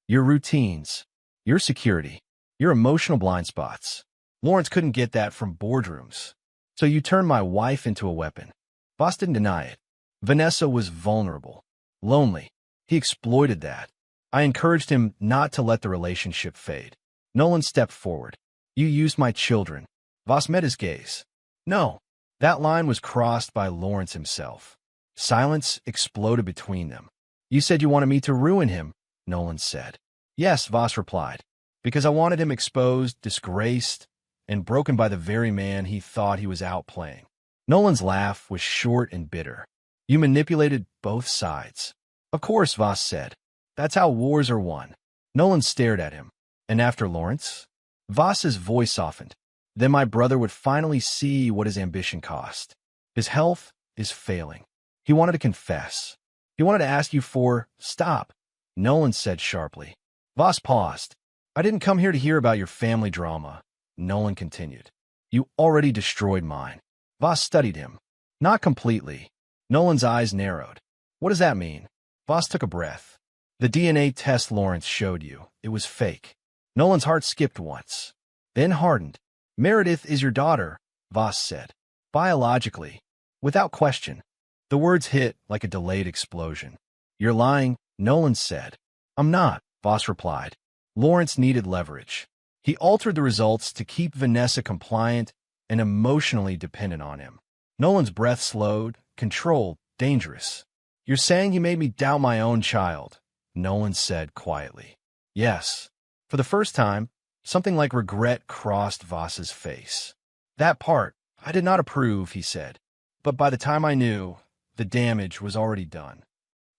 Your routines, your security, your emotional blind spots. Lawrence couldn't get that from boardrooms. So you turned my wife into a weapon. Voss didn't deny it. Vanessa was vulnerable, lonely. He exploited that. I encouraged him not to let the relationship fade. Nolan stepped forward. You used my children. Voss met his gaze. No, that line was crossed by Lawrence himself. Silence exploded between them. You said you wanted me to ruin him, Nolan said. Yes, Voss replied, because I wanted him exposed, disgraced, and broken by the very man he thought he was outplaying. Nolan's laugh was short and bitter. You manipulated both sides. Of course, Voss said. That's how wars are won. Nolan stared at him. And after Lawrence? Voss's voice softened. Then my brother would finally see what his ambition cost. His health is failing. He wanted to confess. He wanted to ask you for, stop, Nolan said sharply. Voss paused. I didn't come here to hear about your family drama, Nolan continued. You already destroyed mine. Voss studied him. Not completely. Nolan's eyes narrowed. What does that mean? Voss took a breath. The DNA test Lawrence showed you. It was fake. Nolan's heart skipped once, then hardened. Meredith is your daughter, Voss said. Biologically. Without question. The words hit like a delayed explosion. You're lying, Nolan said. I'm not, Voss replied. Lawrence needed leverage. He altered the results to keep Vanessa compliant and emotionally dependent on him. Nolan's breath slowed, controlled, dangerous. You're saying he made me doubt my own child, Nolan said quietly. Yes. For the first time, something like regret crossed Voss's face. That part, I did not approve, he said. But by the time I knew, the damage was already done.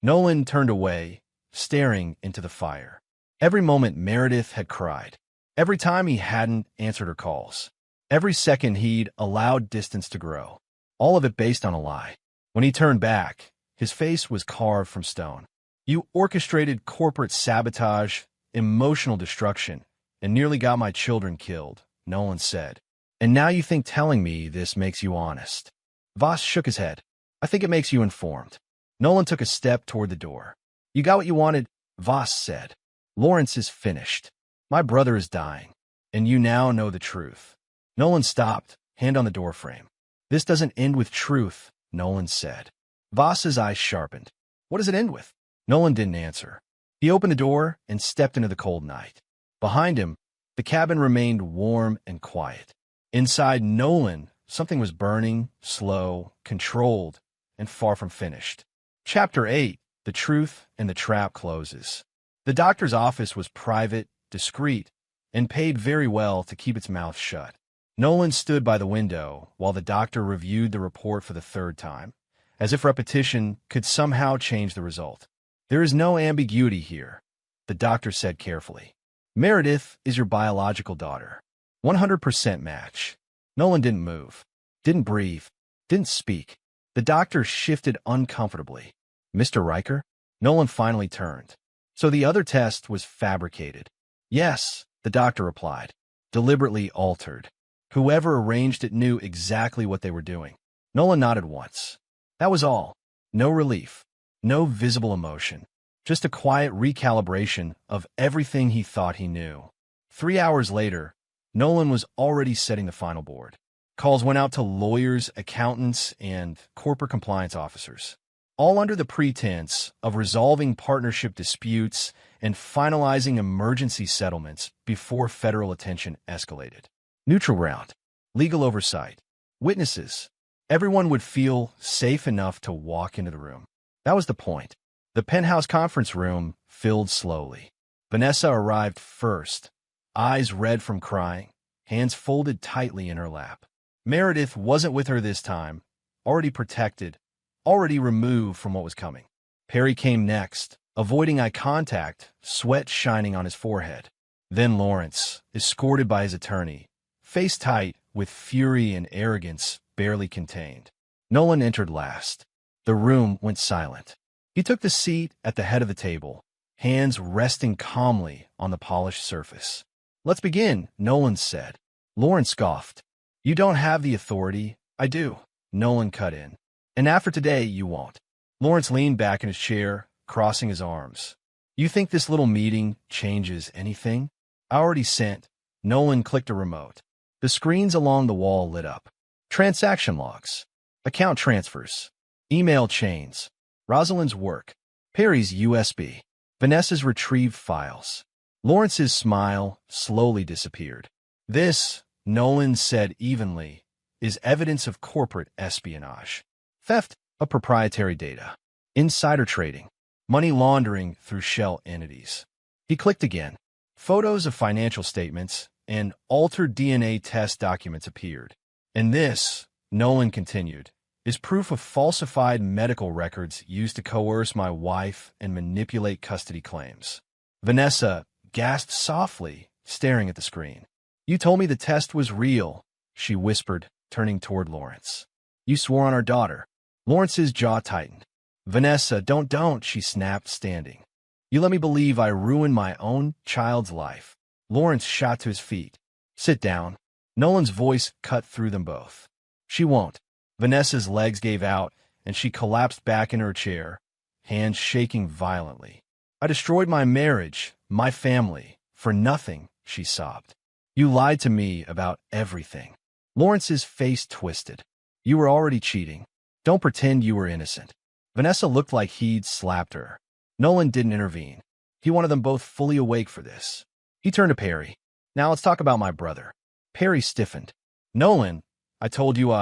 Nolan turned away, staring into the fire. Every moment Meredith had cried. Every time he hadn't answered her calls. Every second he'd allowed distance to grow. All of it based on a lie. When he turned back, his face was carved from stone. You orchestrated corporate sabotage, emotional destruction, and nearly got my children killed, Nolan said. And now you think telling me this makes you honest. Voss shook his head. I think it makes you informed. Nolan took a step toward the door. You got what you wanted, Voss said. Lawrence is finished. My brother is dying. And you now know the truth. Nolan stopped, hand on the doorframe. This doesn't end with truth, Nolan said. Voss's eyes sharpened. What does it end with? Nolan didn't answer. He opened the door and stepped into the cold night. Behind him, the cabin remained warm and quiet. Inside Nolan, something was burning, slow, controlled, and far from finished. Chapter 8, The Truth and the Trap closes. The doctor's office was private, discreet, and paid very well to keep its mouth shut. Nolan stood by the window while the doctor reviewed the report for the third time, as if repetition could somehow change the result. There is no ambiguity here, the doctor said carefully. Meredith is your biological daughter. 100% match. Nolan didn't move, didn't breathe, didn't speak. The doctor shifted uncomfortably. Mr. Riker? Nolan finally turned. So the other test was fabricated. Yes, The doctor replied, deliberately altered. Whoever arranged it knew exactly what they were doing. Nolan nodded once. That was all. No relief. No visible emotion. Just a quiet recalibration of everything he thought he knew. 3 hours later, Nolan was already setting the final board. Calls went out to lawyers, accountants, and corporate compliance officers, all under the pretense of resolving partnership disputes and finalizing emergency settlements before federal attention escalated. Neutral ground, legal oversight, witnesses. Everyone would feel safe enough to walk into the room. That was the point. The penthouse conference room filled slowly. Vanessa arrived first, eyes red from crying, hands folded tightly in her lap. Meredith wasn't with her this time, already protected, already removed from what was coming. Perry came next, avoiding eye contact, sweat shining on his forehead. Then Lawrence, escorted by his attorney, face tight with fury and arrogance barely contained. Nolan entered last. The room went silent. He took the seat at the head of the table, hands resting calmly on the polished surface. Let's begin, Nolan said. Lawrence scoffed. You don't have the authority. I do. Nolan cut in. And after today, you won't. Lawrence leaned back in his chair, crossing his arms. You think this little meeting changes anything? I already sent. Nolan clicked a remote. The screens along the wall lit up. Transaction logs. Account transfers. Email chains. Rosalind's work. Perry's USB. Vanessa's retrieved files. Lawrence's smile slowly disappeared. This, Nolan said evenly, is evidence of corporate espionage. Theft of proprietary data. Insider trading. Money laundering through shell entities. He clicked again. Photos of financial statements and altered DNA test documents appeared. And this, Nolan continued, is proof of falsified medical records used to coerce my wife and manipulate custody claims. Vanessa gasped softly, staring at the screen. You told me the test was real, she whispered, turning toward Lawrence. You swore on our daughter. Lawrence's jaw tightened. Vanessa, don't, she snapped, standing. You let me believe I ruined my own child's life. Lawrence shot to his feet. Sit down. Nolan's voice cut through them both. She won't. Vanessa's legs gave out, and she collapsed back in her chair, hands shaking violently. I destroyed my marriage, my family, for nothing, she sobbed. You lied to me about everything. Lawrence's face twisted. You were already cheating. Don't pretend you were innocent. Vanessa looked like he'd slapped her. Nolan didn't intervene. He wanted them both fully awake for this. He turned to Perry. Now let's talk about my brother. Perry stiffened. Nolan, I told you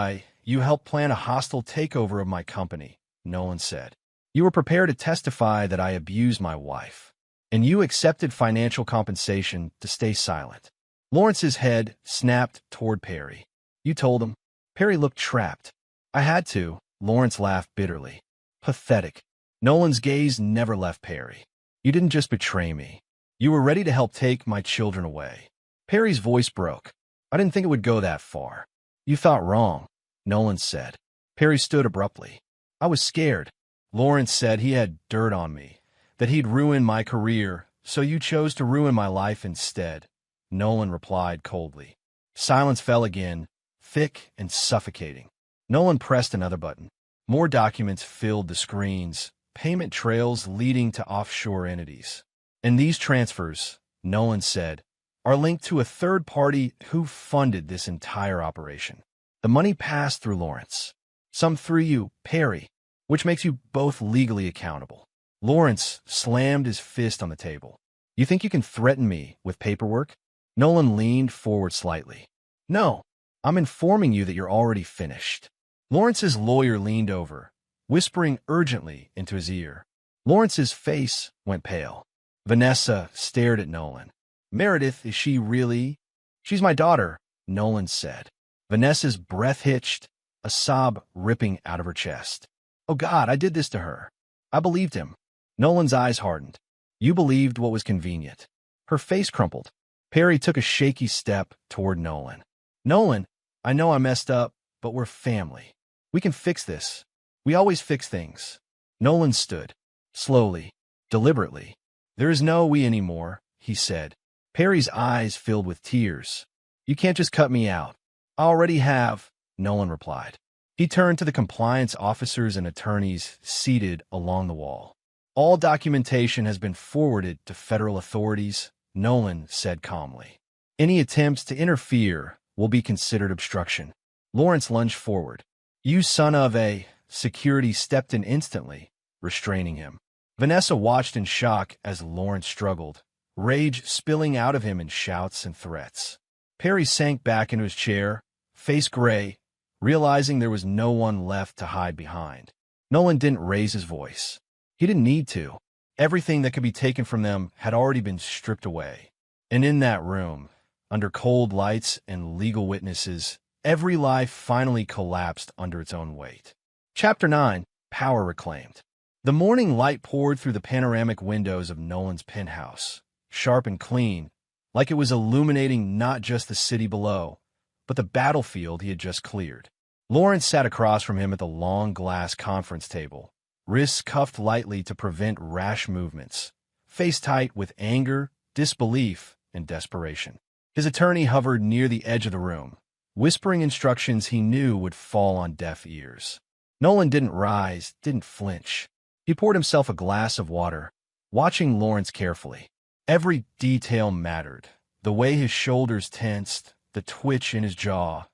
you helped plan a hostile takeover of my company, Nolan said. You were prepared to testify that I abused my wife, and you accepted financial compensation to stay silent. Lawrence's head snapped toward Perry. You told him. Perry looked trapped. I had to, Lawrence laughed bitterly. Pathetic. Nolan's gaze never left Perry. You didn't just betray me. You were ready to help take my children away. Perry's voice broke. I didn't think it would go that far. You thought wrong, Nolan said. Perry stood abruptly. I was scared. Lawrence said he had dirt on me, that he'd ruin my career, so you chose to ruin my life instead, Nolan replied coldly. Silence fell again, thick and suffocating. Nolan pressed another button. More documents filled the screens, payment trails leading to offshore entities. And these transfers, Nolan said, are linked to a third party who funded this entire operation. The money passed through Lawrence. Some through you, Perry, which makes you both legally accountable. Lawrence slammed his fist on the table. You think you can threaten me with paperwork? Nolan leaned forward slightly. No, I'm informing you that you're already finished. Lawrence's lawyer leaned over, whispering urgently into his ear. Lawrence's face went pale. Vanessa stared at Nolan. Meredith, is she really? She's my daughter, Nolan said. Vanessa's breath hitched, a sob ripping out of her chest. Oh God, I did this to her. I believed him. Nolan's eyes hardened. You believed what was convenient. Her face crumpled. Perry took a shaky step toward Nolan. Nolan, I know I messed up, but we're family. We can fix this. We always fix things. Nolan stood, slowly, deliberately. There is no we anymore, he said. Perry's eyes filled with tears. You can't just cut me out. I already have, Nolan replied. He turned to the compliance officers and attorneys seated along the wall. All documentation has been forwarded to federal authorities, Nolan said calmly. Any attempts to interfere will be considered obstruction. Lawrence lunged forward. You son of a... Security stepped in instantly, restraining him. Vanessa watched in shock as Lawrence struggled, rage spilling out of him in shouts and threats. Perry sank back into his chair, face gray, realizing there was no one left to hide behind. Nolan didn't raise his voice. He didn't need to. Everything that could be taken from them had already been stripped away. And in that room, under cold lights and legal witnesses, every life finally collapsed under its own weight. Chapter 9, Power Reclaimed. The morning light poured through the panoramic windows of Nolan's penthouse, sharp and clean, like it was illuminating not just the city below, but the battlefield he had just cleared. Lawrence sat across from him at the long glass conference table, wrists cuffed lightly to prevent rash movements, face tight with anger, disbelief, and desperation. His attorney hovered near the edge of the room, whispering instructions he knew would fall on deaf ears. Nolan didn't rise, didn't flinch. He poured himself a glass of water, watching Lawrence carefully. Every detail mattered. The way his shoulders tensed, the twitch in his jaw,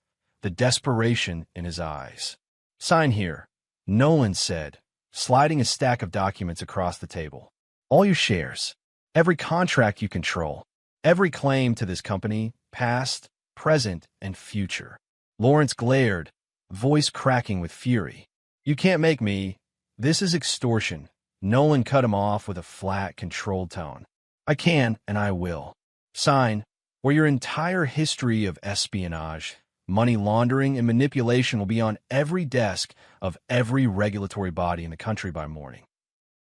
the desperation in his eyes. Sign here, Nolan said, sliding a stack of documents across the table. All your shares, every contract you control, every claim to this company, past, present, and future. Lawrence glared, voice cracking with fury. You can't make me. This is extortion. Nolan cut him off with a flat, controlled tone. I can, and I will. Sign, or your entire history of espionage, money laundering, and manipulation will be on every desk of every regulatory body in the country by morning.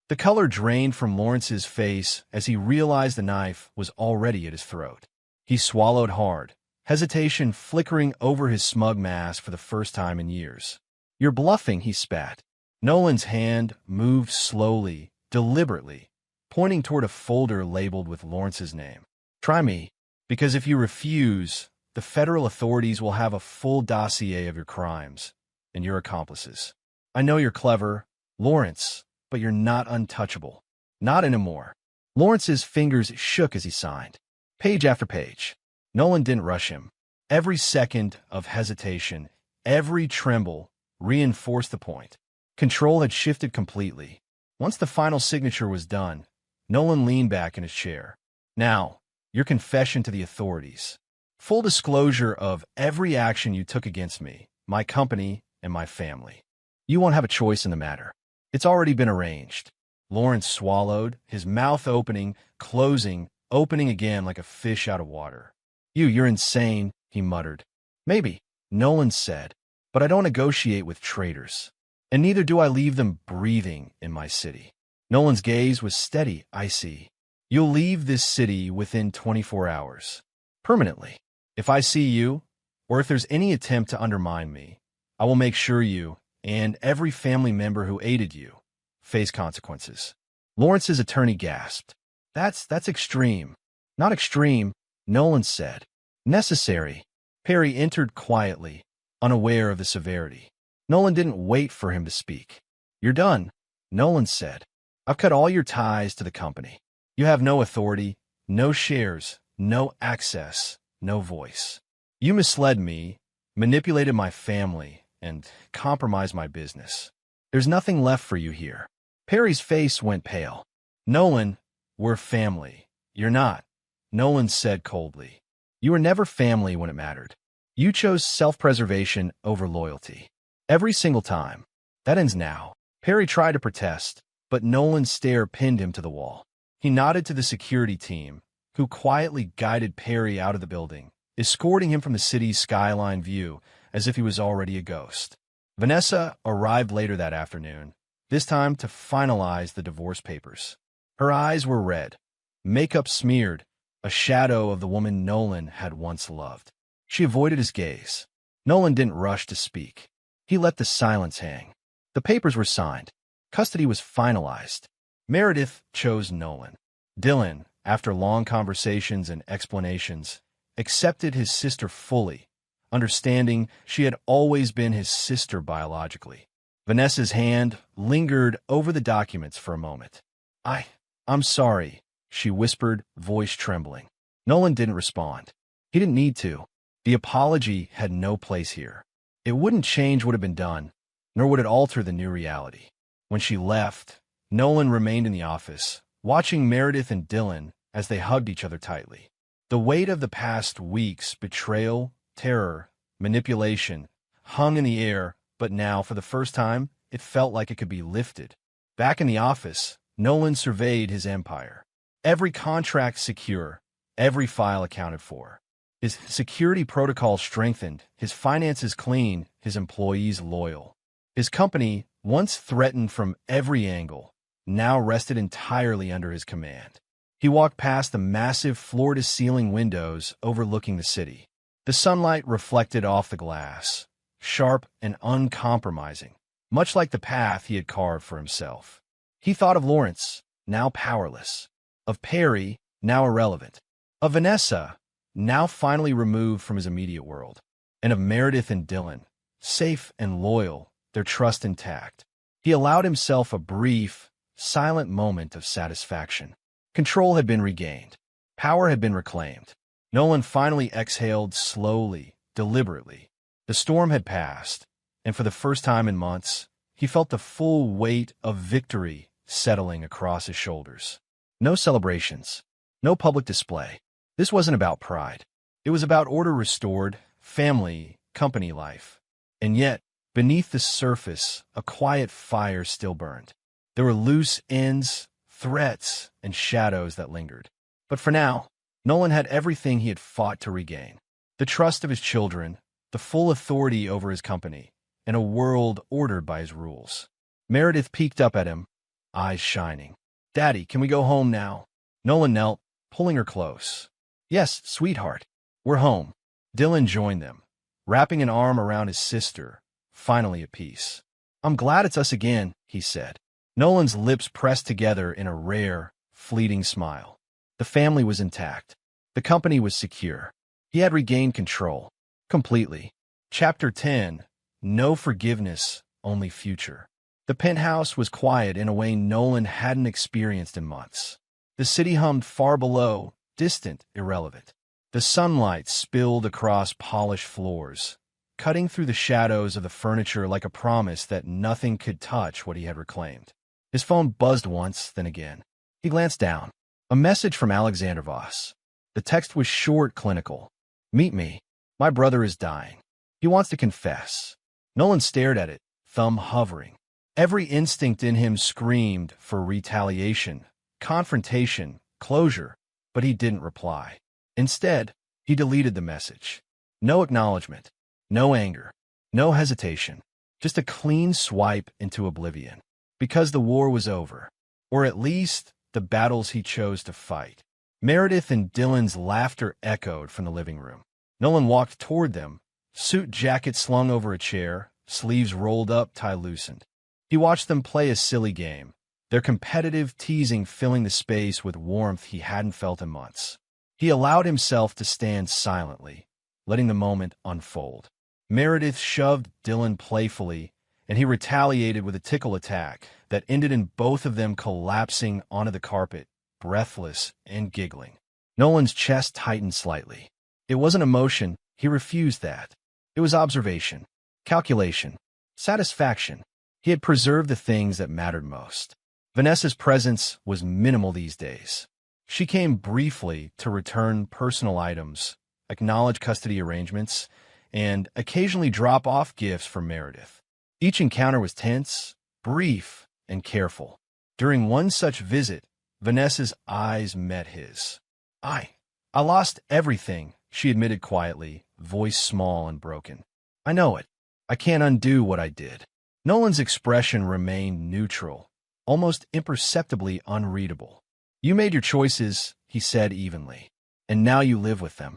The color drained from Lawrence's face as he realized the knife was already at his throat. He swallowed hard, hesitation flickering over his smug mask for the first time in years. You're bluffing, he spat. Nolan's hand moved slowly, deliberately, pointing toward a folder labeled with Lawrence's name. Try me, because if you refuse, the federal authorities will have a full dossier of your crimes and your accomplices. I know you're clever, Lawrence, but you're not untouchable. Not anymore. Lawrence's fingers shook as he signed. Page after page. Nolan didn't rush him. Every second of hesitation, every tremble, reinforced the point. Control had shifted completely. Once the final signature was done, Nolan leaned back in his chair. Now, your confession to the authorities. Full disclosure of every action you took against me, my company, and my family. You won't have a choice in the matter. It's already been arranged. Lawrence swallowed, his mouth opening, closing, opening again like a fish out of water. You're insane, he muttered. Maybe, Nolan said, but I don't negotiate with traitors. And neither do I leave them breathing in my city. Nolan's gaze was steady, icy. You'll leave this city within 24 hours. Permanently. If I see you, or if there's any attempt to undermine me, I will make sure you, and every family member who aided you, face consequences. Lawrence's attorney gasped. That's extreme. Not extreme, Nolan said. Necessary. Perry entered quietly, unaware of the severity. Nolan didn't wait for him to speak. You're done, Nolan said. I've cut all your ties to the company. You have no authority, no shares, no access, no voice. You misled me, manipulated my family, and compromised my business. There's nothing left for you here. Perry's face went pale. Nolan, we're family. You're not, Nolan said coldly. You were never family when it mattered. You chose self-preservation over loyalty. Every single time. That ends now. Perry tried to protest, but Nolan's stare pinned him to the wall. He nodded to the security team, who quietly guided Perry out of the building, escorting him from the city's skyline view as if he was already a ghost. Vanessa arrived later that afternoon, this time to finalize the divorce papers. Her eyes were red, makeup smeared, a shadow of the woman Nolan had once loved. She avoided his gaze. Nolan didn't rush to speak. He let the silence hang. The papers were signed. Custody was finalized. Meredith chose Nolan. Dylan, after long conversations and explanations, accepted his sister fully, understanding she had always been his sister biologically. Vanessa's hand lingered over the documents for a moment. I'm sorry, she whispered, voice trembling. Nolan didn't respond. He didn't need to. The apology had no place here. It wouldn't change what had been done, nor would it alter the new reality. When she left, Nolan remained in the office, watching Meredith and Dylan as they hugged each other tightly. The weight of the past weeks' betrayal, terror, manipulation, hung in the air, but now, for the first time, it felt like it could be lifted. Back in the office, Nolan surveyed his empire. Every contract secure, every file accounted for. His security protocol strengthened, his finances clean, his employees loyal. His company, once threatened from every angle, now rested entirely under his command. He walked past the massive floor-to-ceiling windows overlooking the city. The sunlight reflected off the glass, sharp and uncompromising, much like the path he had carved for himself. He thought of Lawrence, now powerless, of Perry, now irrelevant, of Vanessa, now finally removed from his immediate world, and of Meredith and Dylan, safe and loyal, their trust intact. He allowed himself a brief, silent moment of satisfaction. Control had been regained. Power had been reclaimed. Nolan finally exhaled slowly, deliberately. The storm had passed, and for the first time in months, he felt the full weight of victory settling across his shoulders. No celebrations, no public display. This wasn't about pride. It was about order restored, family, company life. And yet, beneath the surface, a quiet fire still burned. There were loose ends, threats, and shadows that lingered. But for now, Nolan had everything he had fought to regain. The trust of his children, the full authority over his company, and a world ordered by his rules. Meredith peeked up at him, eyes shining. "Daddy, can we go home now?" Nolan knelt, pulling her close. "Yes, sweetheart. We're home." Dylan joined them, wrapping an arm around his sister, finally at peace. "I'm glad it's us again," he said. Nolan's lips pressed together in a rare, fleeting smile. The family was intact. The company was secure. He had regained control. Completely. Chapter 10. No forgiveness, only future. The penthouse was quiet in a way Nolan hadn't experienced in months. The city hummed far below, distant, irrelevant. The sunlight spilled across polished floors, cutting through the shadows of the furniture like a promise that nothing could touch what he had reclaimed. His phone buzzed once, then again. He glanced down. A message from Alexander Voss. The text was short, clinical. "Meet me. My brother is dying. He wants to confess." Nolan stared at it, thumb hovering. Every instinct in him screamed for retaliation, confrontation, closure, but he didn't reply. Instead, he deleted the message. No acknowledgement, no anger, no hesitation, just a clean swipe into oblivion. Because the war was over, or at least the battles he chose to fight. Meredith and Dylan's laughter echoed from the living room. Nolan walked toward them, suit jacket slung over a chair, sleeves rolled up, tie loosened. He watched them play a silly game, their competitive teasing filling the space with warmth he hadn't felt in months. He allowed himself to stand silently, letting the moment unfold. Meredith shoved Dylan playfully, and he retaliated with a tickle attack that ended in both of them collapsing onto the carpet, breathless and giggling. Nolan's chest tightened slightly. It wasn't emotion, he refused that. It was observation, calculation, satisfaction. He had preserved the things that mattered most. Vanessa's presence was minimal these days. She came briefly to return personal items, acknowledge custody arrangements, and occasionally drop off gifts for Meredith. Each encounter was tense, brief, and careful. During one such visit, Vanessa's eyes met his. I lost everything, she admitted quietly, voice small and broken. "I know it. I can't undo what I did." Nolan's expression remained neutral, almost imperceptibly unreadable. "You made your choices," he said evenly, "and now you live with them."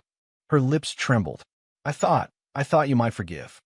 Her lips trembled. I thought you might forgive."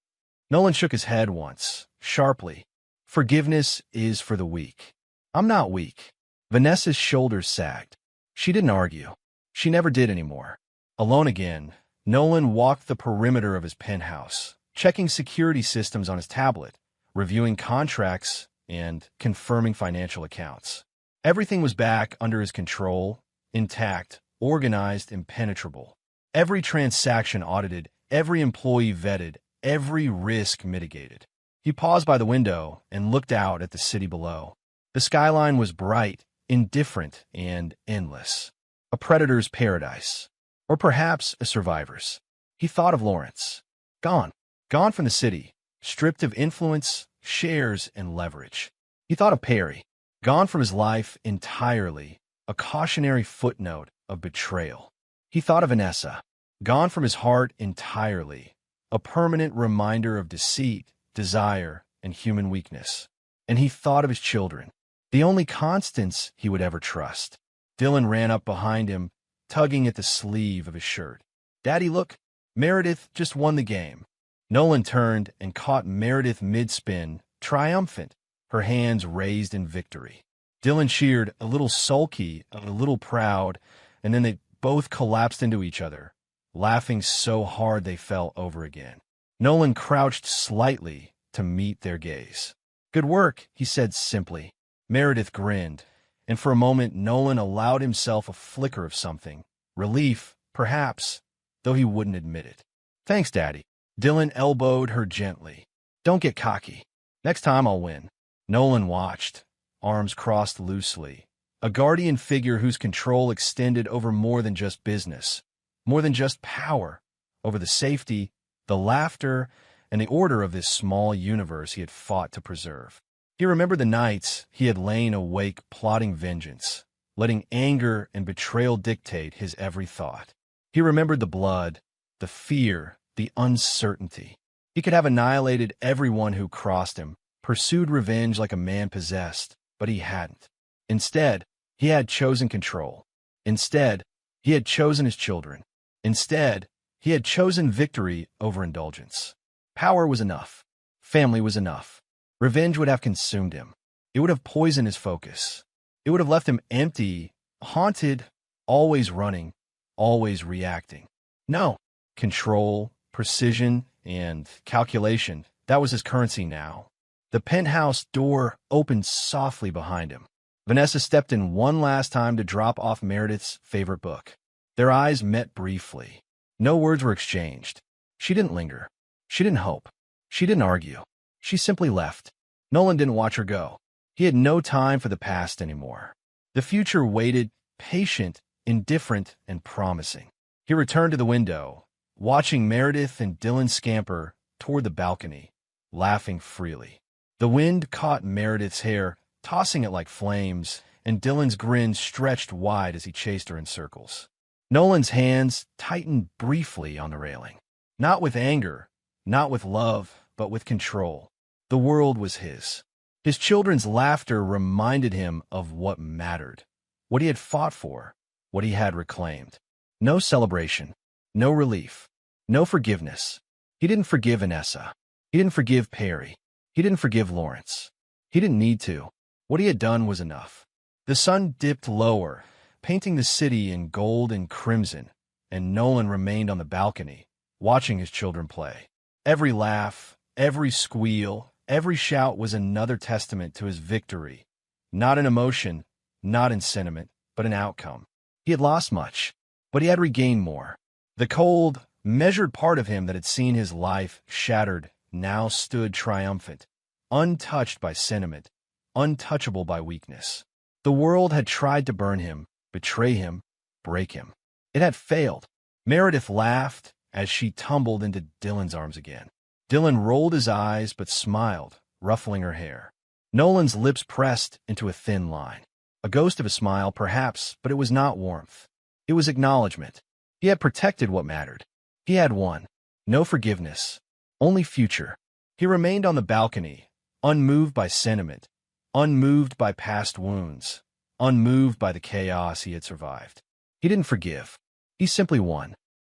Nolan shook his head once, sharply. "Forgiveness is for the weak." "I'm not weak." Vanessa's shoulders sagged. She didn't argue. She never did anymore. Alone again, Nolan walked the perimeter of his penthouse, checking security systems on his tablet, reviewing contracts, and confirming financial accounts. Everything was back under his control, intact, organized, impenetrable. Every transaction audited, every employee vetted, every risk mitigated. He paused by the window and looked out at the city below. The skyline was bright, indifferent, and endless. A predator's paradise. Or perhaps a survivor's. He thought of Lawrence. Gone. Gone from the city, stripped of influence, shares, and leverage. He thought of Perry. Gone from his life entirely, a cautionary footnote of betrayal. He thought of Vanessa. Gone from his heart entirely, a permanent reminder of deceit, desire, and human weakness. And he thought of his children, the only constants he would ever trust. Dylan ran up behind him, tugging at the sleeve of his shirt. "Daddy, look, Meredith just won the game." Nolan turned and caught Meredith mid-spin, triumphant, her hands raised in victory. Dylan cheered, a little sulky, a little proud, and then they both collapsed into each other, laughing so hard they fell over again. Nolan crouched slightly to meet their gaze. "Good work," he said simply. Meredith grinned, and for a moment Nolan allowed himself a flicker of something. Relief, perhaps, though he wouldn't admit it. "Thanks, Daddy." Dylan elbowed her gently. "Don't get cocky. Next time I'll win." Nolan watched, arms crossed loosely, a guardian figure whose control extended over more than just business, more than just power, over the safety, the laughter, and the order of this small universe he had fought to preserve. He remembered the nights he had lain awake plotting vengeance, letting anger and betrayal dictate his every thought. He remembered the blood, the fear, the uncertainty. He could have annihilated everyone who crossed him, pursued revenge like a man possessed, but he hadn't. Instead, he had chosen control. Instead, he had chosen his children. Instead, he had chosen victory over indulgence. Power was enough. Family was enough. Revenge would have consumed him. It would have poisoned his focus. It would have left him empty, haunted, always running, always reacting. No. Control, precision, and calculation, that was his currency now. The penthouse door opened softly behind him. Vanessa stepped in one last time to drop off Meredith's favorite book. Their eyes met briefly. No words were exchanged. She didn't linger. She didn't hope. She didn't argue. She simply left. Nolan didn't watch her go. He had no time for the past anymore. The future waited, patient, indifferent, and promising. He returned to the window, watching Meredith and Dylan scamper toward the balcony, laughing freely. The wind caught Meredith's hair, tossing it like flames, and Dylan's grin stretched wide as he chased her in circles. Nolan's hands tightened briefly on the railing. Not with anger, not with love, but with control. The world was his. His children's laughter reminded him of what mattered, what he had fought for, what he had reclaimed. No celebration, no relief, no forgiveness. He didn't forgive Vanessa. He didn't forgive Perry. He didn't forgive Lawrence. He didn't need to. What he had done was enough. The sun dipped lower, painting the city in gold and crimson, and Nolan remained on the balcony, watching his children play. Every laugh, every squeal, every shout was another testament to his victory, not in emotion, not in sentiment, but in outcome. He had lost much, but he had regained more. The cold, measured part of him that had seen his life shattered now stood triumphant, untouched by sentiment, untouchable by weakness. The world had tried to burn him, betray him, break him. It had failed. Meredith laughed as she tumbled into Dylan's arms again. Dylan rolled his eyes but smiled, ruffling her hair. Nolan's lips pressed into a thin line. A ghost of a smile, perhaps, but it was not warmth. It was acknowledgement. He had protected what mattered. He had won. No forgiveness. Only future. He remained on the balcony, unmoved by sentiment, unmoved by past wounds, unmoved by the chaos he had survived. He didn't forgive. He simply won.